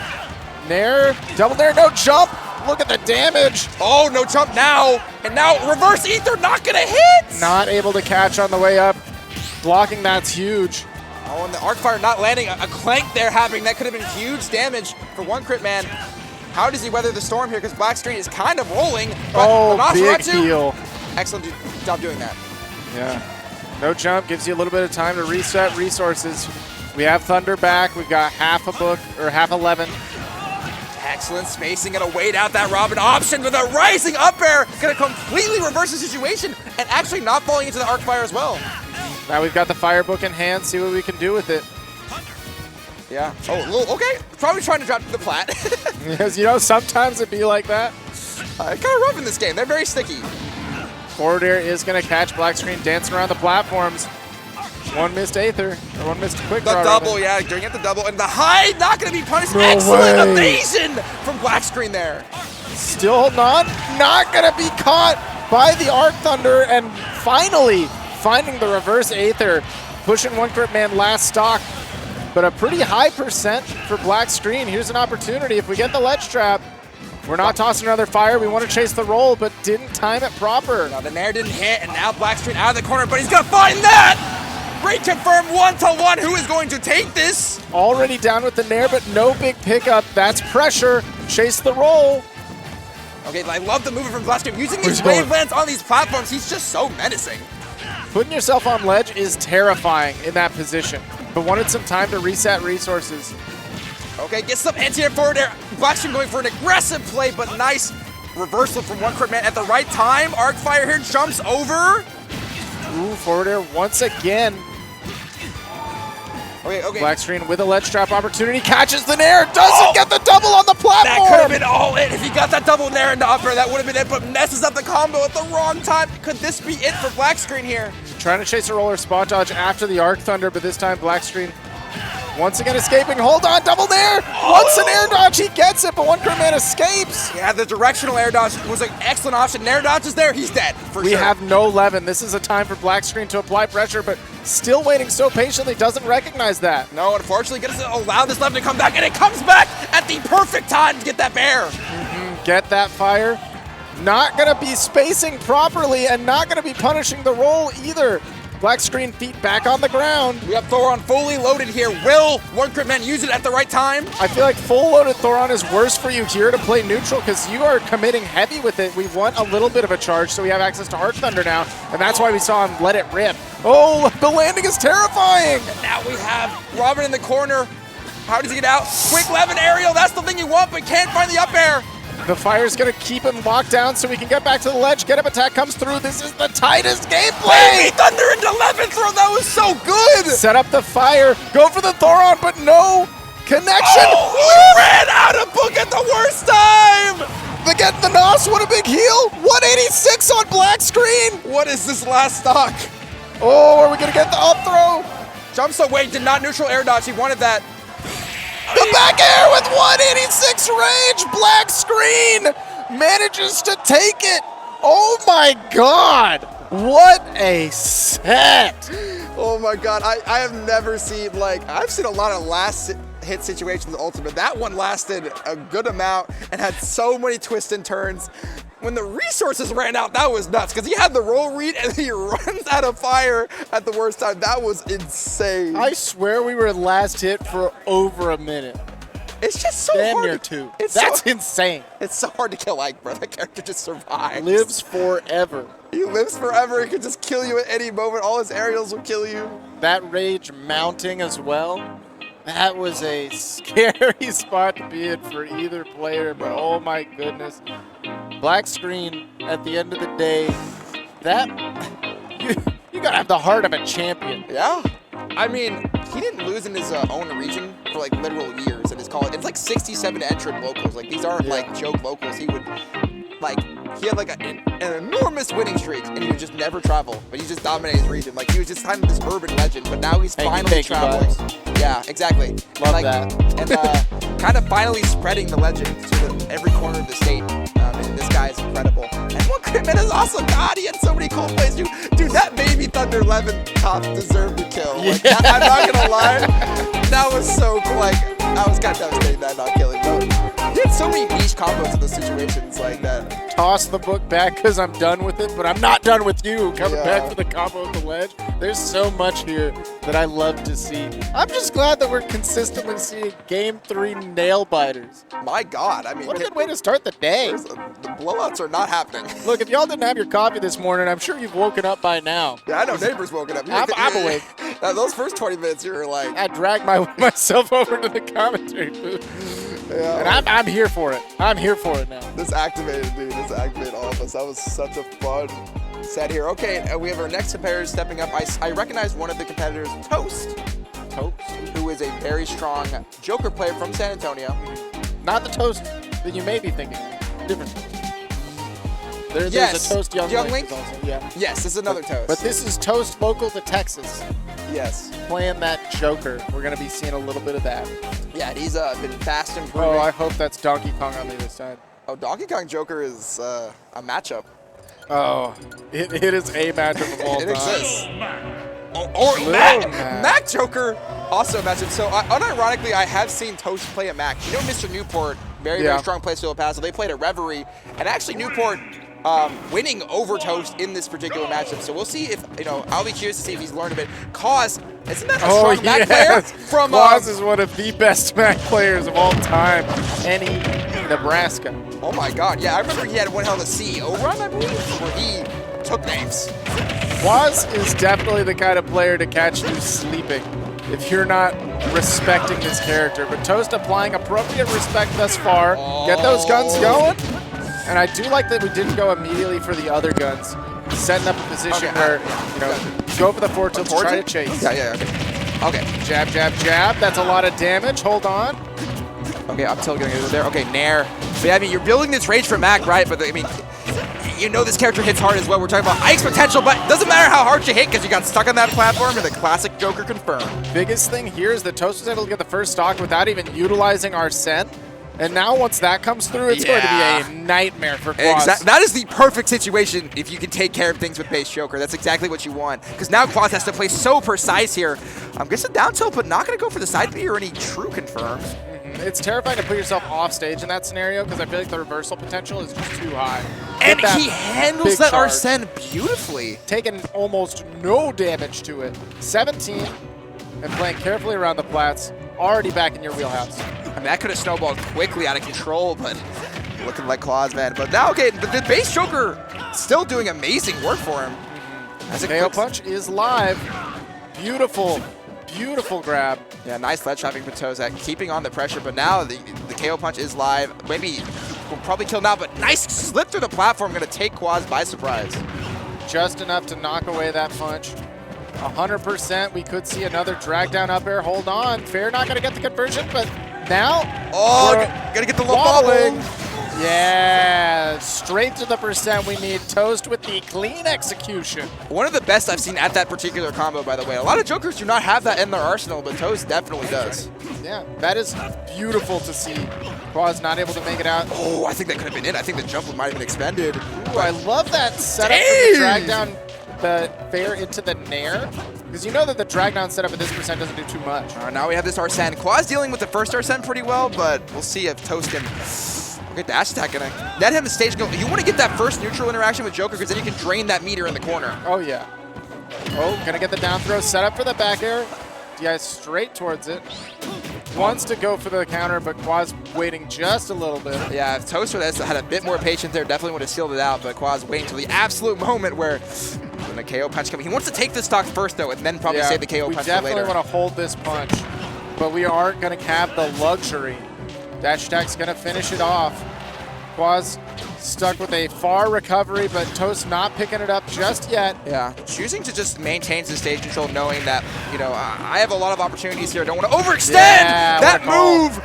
Nair, double Nair, no jump. Look at the damage. Oh, no jump now. And now reverse Aether, not going to hit. Not able to catch on the way up. Blocking, that's huge. Oh, and the Arc Fire not landing. A clank there happening. That could have been huge damage for One Grip Man. How does he weather the storm here? Because Black screen is kind of rolling. But oh, big heal. Excellent job doing that. Yeah. No jump, gives you a little bit of time to reset resources. We have Thunder back. We've got half a book, or half 11. Excellent spacing, gonna wait out that Robin option with a rising up air. Gonna completely reverse the situation and actually not falling into the Arc Fire as well. Now we've got the Fire Book in hand, see what we can do with it. Yeah. Oh, okay. Probably trying to drop the plat. Because, you know, sometimes it'd be like that. Kind of rough in this game. They're very sticky. Forward air is going to catch Black Screen dancing around the platforms. One missed Aether, or one missed quick draw. The double, yeah, doing it the double. And the high, not going to be punished. No Excellent way. evasion from Black Screen there. Still holding on. Not going to be caught by the Arc Thunder. And finally finding the reverse Aether. Pushing one Crypt Man last stock. But a pretty high percent for Black Screen. Here's an opportunity. If we get the ledge trap, we're not tossing another fire. We want to chase the roll, but didn't time it proper. Now the Nair didn't hit, and now Black Screen out of the corner, but he's going to find that! Great confirm 1-to-1. Who is going to take this? Already down with the Nair, but no big pickup. That's pressure. Chase the roll. Okay, I love the movement from Black Screen. Using these Where's he wavelengths on these platforms, he's just so menacing. Putting yourself on ledge is terrifying in that position, but wanted some time to reset resources. Okay, gets some anti-air forward air. Black Screen going for an aggressive play, but nice reversal from one Crypt Man at the right time. Arcfire here jumps over. Ooh, forward air once again. Okay. Black Screen with a ledge trap opportunity, catches the Nair, doesn't get the double on the platform. That could have been all it. If he got that double Nair into upper, that would have been it, but messes up the combo at the wrong time. Could this be it for Black Screen here? Trying to chase a roller spot dodge after the Arc Thunder, but this time Black Screen once again escaping. Hold on, double Nair. Once an air dodge, he gets it, but one Crypt Man escapes. Yeah, the directional air dodge was an excellent option. Nair dodge is there, he's dead, for We sure. have no Levin. This is a time for Black Screen to apply pressure, but still waiting so patiently, doesn't recognize that. No, unfortunately, gets to allow this Levin to come back, and it comes back at the perfect time to get that bear. Get that fire. Not gonna be spacing properly and not gonna be punishing the roll either. Black Screen feet back on the ground. We have Thoron fully loaded here. Will one Crypt Man use it at the right time? I feel like full loaded Thoron is worse for you here to play neutral because you are committing heavy with it. We want a little bit of a charge, so we have access to Arc Thunder now, and that's why we saw him let it rip. Oh, the landing is terrifying. And now we have Robin in the corner. How does he get out? Quick Levin aerial, that's the thing you want, but can't find the up air. The fire's gonna keep him locked down so we can get back to the ledge. Get up attack comes through. This is the tightest gameplay. Baby Thunder into 11th throw, that was so good. Set up the fire, go for the Thoron, but no connection. Oh, we ran out of book at the worst time. They get the Nos, what a big heal. 186 on Black Screen. What is this last stock? Oh, are we gonna get the up throw? Jumps away, did not neutral air dodge, he wanted that. The back air with 186 range. Black Screen manages to take it. Oh my God. What a set. Oh my God, I have never seen, like, I've seen a lot of last hit situations with Ultimate. That one lasted a good amount and had so many twists and turns. When the resources ran out, that was nuts because he had the roll read and he runs out of fire at the worst time. That was insane. I swear we were last hit for over a minute. It's just so Damn hard. near two. That's insane. It's so hard to kill Ike, bro. That character just survives. Lives forever. He lives forever. He can just kill you at any moment. All his aerials will kill you. That rage mounting as well. That was a scary spot to be in for either player, but oh my goodness. Black Screen, at the end of the day, that you gotta have the heart of a champion. Yeah. I mean, he didn't lose in his own region for like literal years in his college. It's like 67 entered locals. Like these aren't like joke locals. He would like he had like an enormous winning streak and he would just never travel. But he just dominated his region. Like he was just kind of this urban legend. But now he's finally traveling. Yeah, exactly. Love like, that. And kind of finally spreading the legend to every corner of the state. And this guy is incredible. And one Crypt Man is awesome. God, he had so many cool plays. Dude, that Baby Thunder 11 top deserved the kill. Like, I'm not gonna lie. That was so cool. Like, I was kind of devastated that not killing. But he had so many niche combos in those situations like that. Toss the book back because I'm done with it, but I'm not done with you. Coming Yeah. back for the combo at the ledge. There's so much here that I love to see. I'm just glad that we're consistently seeing Game 3 nail biters. My God, I mean, What a good way to start the day. the blowouts are not happening. Look, if y'all didn't have your coffee this morning, I'm sure you've woken up by now. Yeah, I know neighbors woken up. I'm awake. Those first 20 minutes, you were like, I dragged myself over to the commentary booth. yeah. And I'm here for it. I'm here for it now. This activated, dude. This activated all of us. That was such a fun set here. Okay, we have our next competitor stepping up. I recognize one of the competitors, Toast. Toast. Who is a very strong Joker player from San Antonio. Not the Toast that you may be thinking. Different. There's Yes. a Toast Young Young Link Link? also, yeah. Yes, this is another Toast. But this is Toast local to Texas, yes. playing that Joker. We're going to be seeing a little bit of that. Yeah, and he's been fast improving. Oh, I hope that's Donkey Kong on the other side. Oh, Donkey Kong Joker is a matchup. Oh, it is a matchup of all It time. exists. Or Little Mac. Mac. Mac Joker also a matchup. So unironically, I have seen Toast play a Mac. You know Mr. Newport, very strong player to El Paso. They played at Reverie, and actually Newport winning over Toast in this particular matchup. So we'll see if, I'll be curious to see if he's learned a bit. Cause, isn't that a strong Mac player? From Quaz is one of the best Mac players of all time. Any Nebraska. Oh my God, yeah, I remember he had one hell of a CEO run, I believe, where he took names. Quaz is definitely the kind of player to catch you sleeping if you're not respecting this character. But Toast applying appropriate respect thus far. Get those guns going. And I do like that we didn't go immediately for the other guns. Setting up a position where, go for the forward tilt to try to chase. Yeah, okay. Jab, jab, jab. That's a lot of damage. Hold on. Okay, up tilt getting it there. Okay, Nair. But yeah, I mean, you're building this rage for Mac, right? But I mean, this character hits hard as well. We're talking about Ike's potential, but it doesn't matter how hard you hit because you got stuck on that platform and the classic Joker confirmed. Biggest thing here is that Toast was able to get the first stock without even utilizing Arsene. And now once that comes through, it's going to be a nightmare for Quaz. Exactly. That is the perfect situation if you can take care of things with base Joker. That's exactly what you want. Because now Quaz has to play so precise here. I'm guessing down tilt, but not going to go for the side B or any true confirms. It's terrifying to put yourself off stage in that scenario because I feel like the reversal potential is just too high. And he handles that charge. Arsene beautifully. Taking almost no damage to it. 17 and playing carefully around the plats. Already back in your wheelhouse. I mean, that could have snowballed quickly out of control, but looking like Claws, man. But now, okay, the base Joker still doing amazing work for him. As a KO punch is live. Beautiful, beautiful grab. Yeah, nice ledge trapping for Tozak, keeping on the pressure, but now the KO punch is live. Maybe will probably kill now, but nice slip through the platform, gonna take Quaz by surprise. Just enough to knock away that punch. 100%, we could see another drag down up air. Hold on, Fair not gonna get the conversion, but now, gotta get the low wobbling. bobble. Yeah, straight to the percent. We need Toast with the clean execution. One of the best I've seen at that particular combo, by the way. A lot of Jokers do not have that in their arsenal, but Toast definitely does. Yeah, that is beautiful to see. Quaz not able to make it out. Oh, I think that could have been it. I think the jump might have been expended. Ooh, I love that setup for the drag down the Fair into the Nair. Because you know that the drag down setup at this percent doesn't do too much. All right, now we have this Arsene. Quaz dealing with the first Arsene pretty well, but we'll see if Toast can... Okay, dash attack gonna let him stage go. You want to get that first neutral interaction with Joker because then you can drain that meter in the corner. Oh, yeah. Oh, gonna get the down throw set up for the back air. DI straight towards it. Wants to go for the counter, but Quaz waiting just a little bit. Yeah, if Toast would have had a bit more patience there, definitely would have sealed it out, but Quaz waiting until the absolute moment where when the KO punch coming. He wants to take the stock first, though, and then probably save the KO punch for later. We definitely want to hold this punch, but we aren't going to have the luxury. Dash attack's going to finish it off. Quaz stuck with a far recovery, but Toast not picking it up just yet. Yeah, choosing to just maintain the stage control, knowing that, I have a lot of opportunities here. I don't want to overextend that move.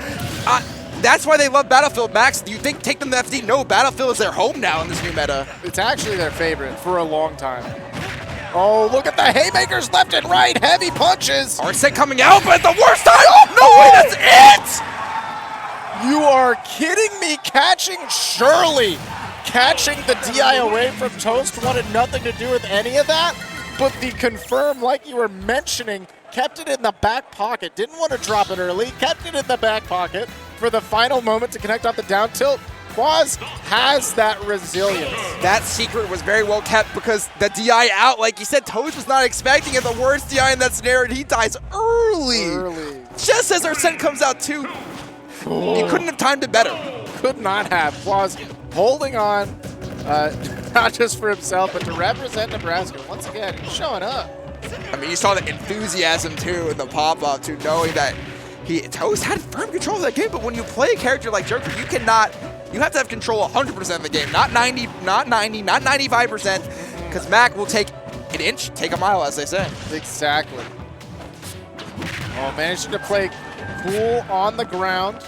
That's why they love Battlefield, Max. Do you think take them to FD? No, Battlefield is their home now in this new meta. It's actually their favorite for a long time. Oh, look at the haymakers left and right. Heavy punches. Arsene coming out, but at the worst time. Oh, no way, that's it! You are kidding me. Catching Shirley. Catching the DI away from Toast wanted nothing to do with any of that. But the confirm, like you were mentioning, kept it in the back pocket. Didn't want to drop it early. Kept it in the back pocket for the final moment to connect off the down tilt. Quaz has that resilience. That secret was very well kept because the DI out, like you said, Toast was not expecting it. The worst DI in that scenario, and he dies early. Just as Arsene comes out too. You couldn't have timed it better. Could not have. Quaz holding on, not just for himself, but to represent Nebraska. Once again, he's showing up. I mean, you saw the enthusiasm too in the pop-up too, knowing that Toast had firm control of that game, but when you play a character like Joker, you have to have control 100% of the game, not 90, not 95%, because Mac will take an inch, take a mile, as they say. Exactly. Oh, managing to play cool on the ground.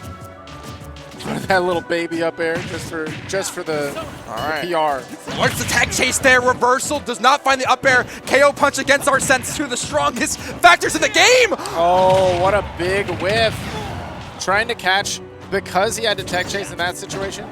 That little baby up air just for the, the PR. What's the tag chase there? Reversal does not find the up air. KO punch against Arsene, two of the strongest factors in the game. Oh, what a big whiff. Trying to catch because he had to tech chase in that situation.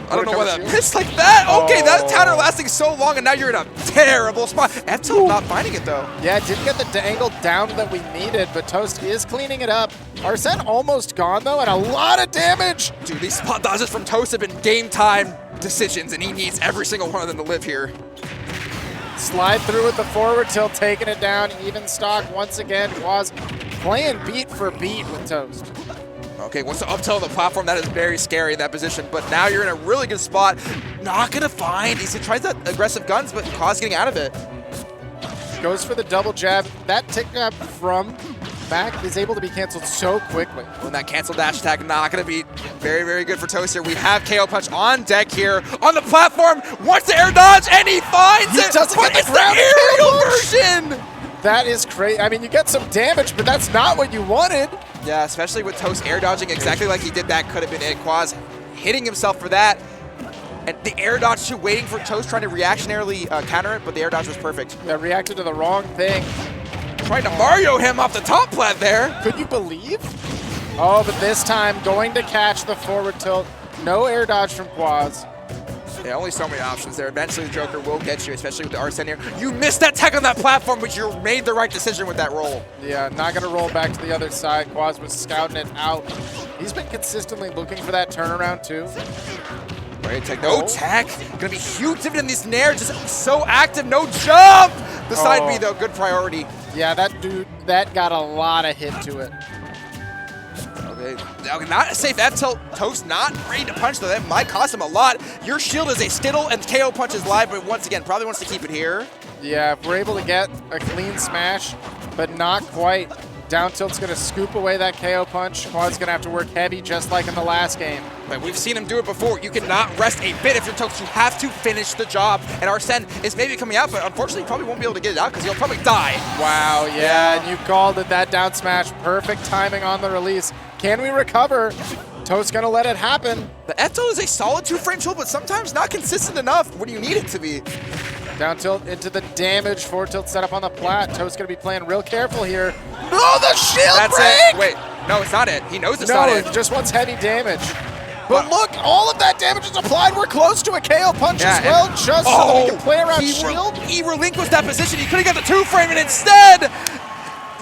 I don't know why that missed like that. Okay, that counter lasting so long, and now you're in a terrible spot. F2 not finding it, though. Yeah, didn't get the angle down that we needed, but Toast is cleaning it up. Arsene almost gone, though, and a lot of damage. Dude, these spot dodges from Toast have been game-time decisions, and he needs every single one of them to live here. Slide through with the forward tilt, taking it down. Even stock once again. Was playing beat for beat with Toast. Okay, once the up tilt on the platform, that is very scary in that position. But now you're in a really good spot. Not gonna find. He tries that aggressive guns, but Quaz getting out of it. Goes for the double jab. That tick jab from Mac is able to be canceled so quickly. And that cancel dash attack not gonna be very, very good for Toast here. We have KO punch on deck here on the platform. Wants to air dodge, and he finds it. Doesn't but get it's the aerial version. That is crazy. I mean, you get some damage, but that's not what you wanted. Yeah, especially with Toast air dodging exactly like he did. That could have been it. Quaz hitting himself for that. And the air dodge too, waiting for Toast, trying to reactionarily counter it, but the air dodge was perfect. Yeah, reacted to the wrong thing. Trying to Mario him off the top plat there. Could you believe? Oh, but this time going to catch the forward tilt. No air dodge from Quaz. Yeah, only so many options there. Eventually the Joker will get you, especially with the Arsene here. You missed that tech on that platform, but you made the right decision with that roll. Yeah, not gonna roll back to the other side. Quaz was scouting it out. He's been consistently looking for that turnaround too. Great tech, no tech. Gonna be huge dividend in this Nair, just so active, no jump. The side B though, good priority. Yeah, that dude, that got a lot of hit to it. Okay, not a safe F tilt. Toast not ready to punch though. That might cost him a lot. Your shield is a Stittle and KO punch is live, but once again, probably wants to keep it here. Yeah, if we're able to get a clean smash, but not quite. Down tilt's gonna scoop away that KO punch. Quad's gonna have to work heavy just like in the last game. But we've seen him do it before. You cannot rest a bit if you're Toast. You have to finish the job. And Arsene is maybe coming out, but unfortunately probably won't be able to get it out because he'll probably die. Wow, yeah, and you called it, that down smash. Perfect timing on the release. Can we recover? Toast gonna let it happen. The F tilt is a solid 2-frame shield, but sometimes not consistent enough when you need it to be. Down tilt into the damage. Forward tilt set up on the plat. Toast gonna be playing real careful here. No, the shield That's break! it. Wait, no, it's not it. He knows it's not it. No, it just wants heavy damage. But look, all of that damage is applied. We're close to a KO punch as well, just so that we can play around shield. He relinquished that position. He could have got the 2-frame, and instead,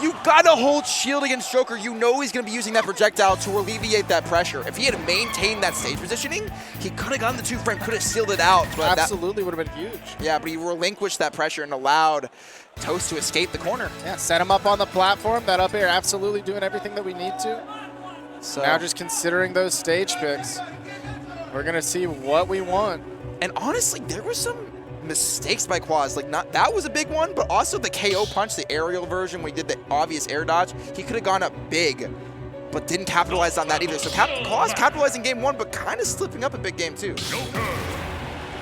you gotta hold shield against Joker. You know he's gonna be using that projectile to alleviate that pressure. If he had maintained that stage positioning, he could have gotten the 2-frame, could have sealed it out. But absolutely would have been huge. Yeah, but he relinquished that pressure and allowed Toast to escape the corner. Yeah, set him up on the platform. That up air absolutely doing everything that we need to. So now just considering those stage picks, we're gonna see what we want. And honestly, there was some mistakes by Quaz. Like, not that was a big one, but also the KO punch, the aerial version, when he did the obvious air dodge, he could have gone up big, but didn't capitalize on that either. So Quaz capitalizing game one, but kind of slipping up a big game two.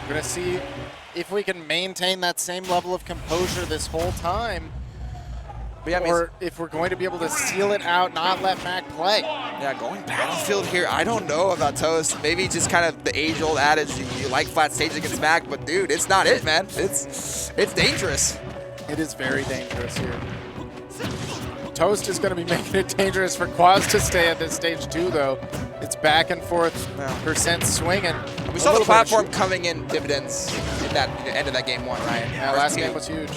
We're gonna see if we can maintain that same level of composure this whole time, or if we're going to be able to seal it out, not let Mac play. Yeah, going Battlefield here, I don't know about Toast. Maybe just kind of the age-old adage, you like flat stages against Mac, but dude, it's not it, man. It's dangerous. It is very dangerous here. Toast is going to be making it dangerous for Quaz to stay at this stage too, though. It's back and forth, percent swinging. We saw the platform coming in dividends in that end of that game one, right? Yeah, last game was huge.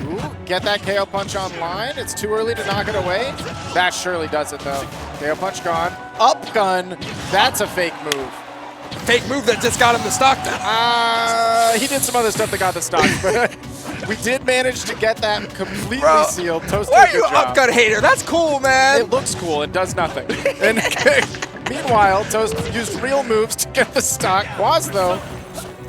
Ooh, get that KO punch online. It's too early to knock it away. That surely does it, though. KO punch gone. Up gun. That's a fake move. Fake move that just got him the stock, though. He did some other stuff that got the stock, but we did manage to get that completely sealed. Toast why are you up gun hater? That's cool, man. It looks cool. It does nothing. And meanwhile, Toast used real moves to get the stock. Quaz, though,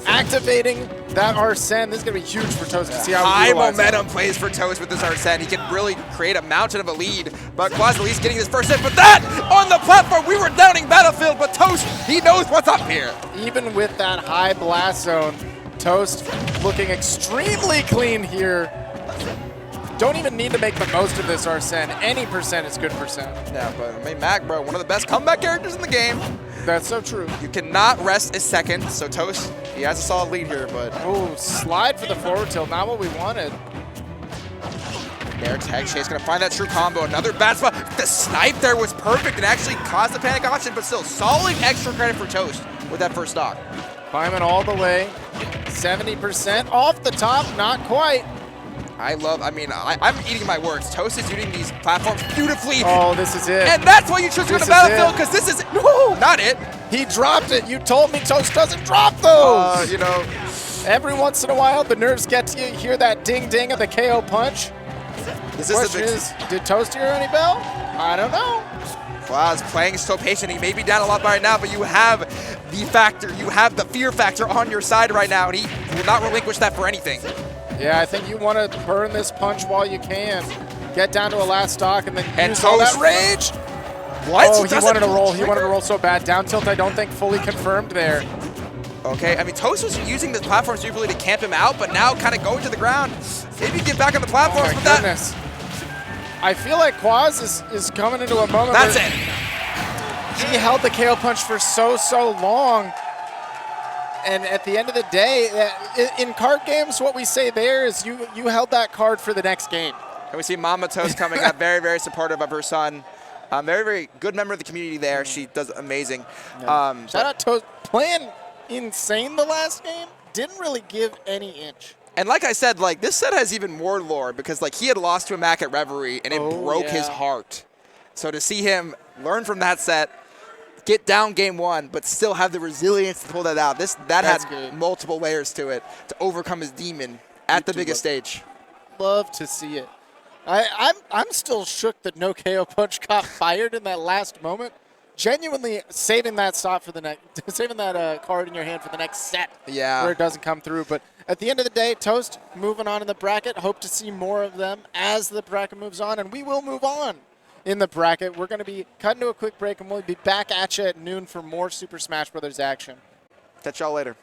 activating that Arsene. This is going to be huge for Toast to see how high momentum plays for Toast with this Arsene. He can really create a mountain of a lead, but Quaz at least getting his first hit. But that on the platform, we were downing Battlefield, but Toast, he knows what's up here. Even with that high blast zone, Toast looking extremely clean here. don't even need to make the most of this, Arsene. Any percent is good percent. Yeah, but I mean, Mac, bro, one of the best comeback characters in the game. That's so true. You cannot rest a second, so Toast, he has a solid lead here, but... Oh, slide for the forward tilt, not what we wanted. There, Tag Chase gonna find that true combo. Another bad spot. The snipe there was perfect and actually caused the panic option, but still solid extra credit for Toast with that first stock. Climbing all the way. 70% off the top, not quite. I'm eating my words. Toast is using these platforms beautifully. Oh, this is it. And that's why you chose to go to Battlefield, because this is, no, not it. He dropped it. You told me Toast doesn't drop those. You know. Every once in a while, the nerves get to you. You hear that ding-ding of the KO punch. This Question is, did Toast hear any bell? I don't know. Wow, playing so patient. He may be down a lot right now, but you have the factor, you have the fear factor on your side right now, and he will not relinquish that for anything. Yeah, I think you want to burn this punch while you can. Get down to a last stock and then use Toast, all that rage. What? Oh, he wanted to roll. He wanted to roll so bad. Down tilt, I don't think fully confirmed there. Okay, I mean, Toast was using the platform super to camp him out, but now kind of going to the ground. Maybe get back on the platforms with that. Goodness. I feel like Quaz is coming into a moment That's where it. he held the KO punch for so long. And at the end of the day, in card games, what we say there is you held that card for the next game. And we see Mama Toast coming up, very, very supportive of her son. Very, very good member of the community there. She does amazing. Shout out Toast. Playing insane the last game. Didn't really give any inch. And like I said, like this set has even more lore because like he had lost to a Mac at Reverie and it broke his heart. So to see him learn from that set, get down game one, but still have the resilience to pull that out. That had multiple layers to it to overcome his demon at the biggest stage. Love to see it. I'm still shook that no KO punch got fired in that last moment. Genuinely saving that stop for the next, saving that card in your hand for the next set. Yeah. Where it doesn't come through. But at the end of the day, Toast moving on in the bracket. Hope to see more of them as the bracket moves on, and we will move on in the bracket. We're going to be cutting to a quick break, and we'll be back at you at noon for more Super Smash Bros. Action. Catch y'all later.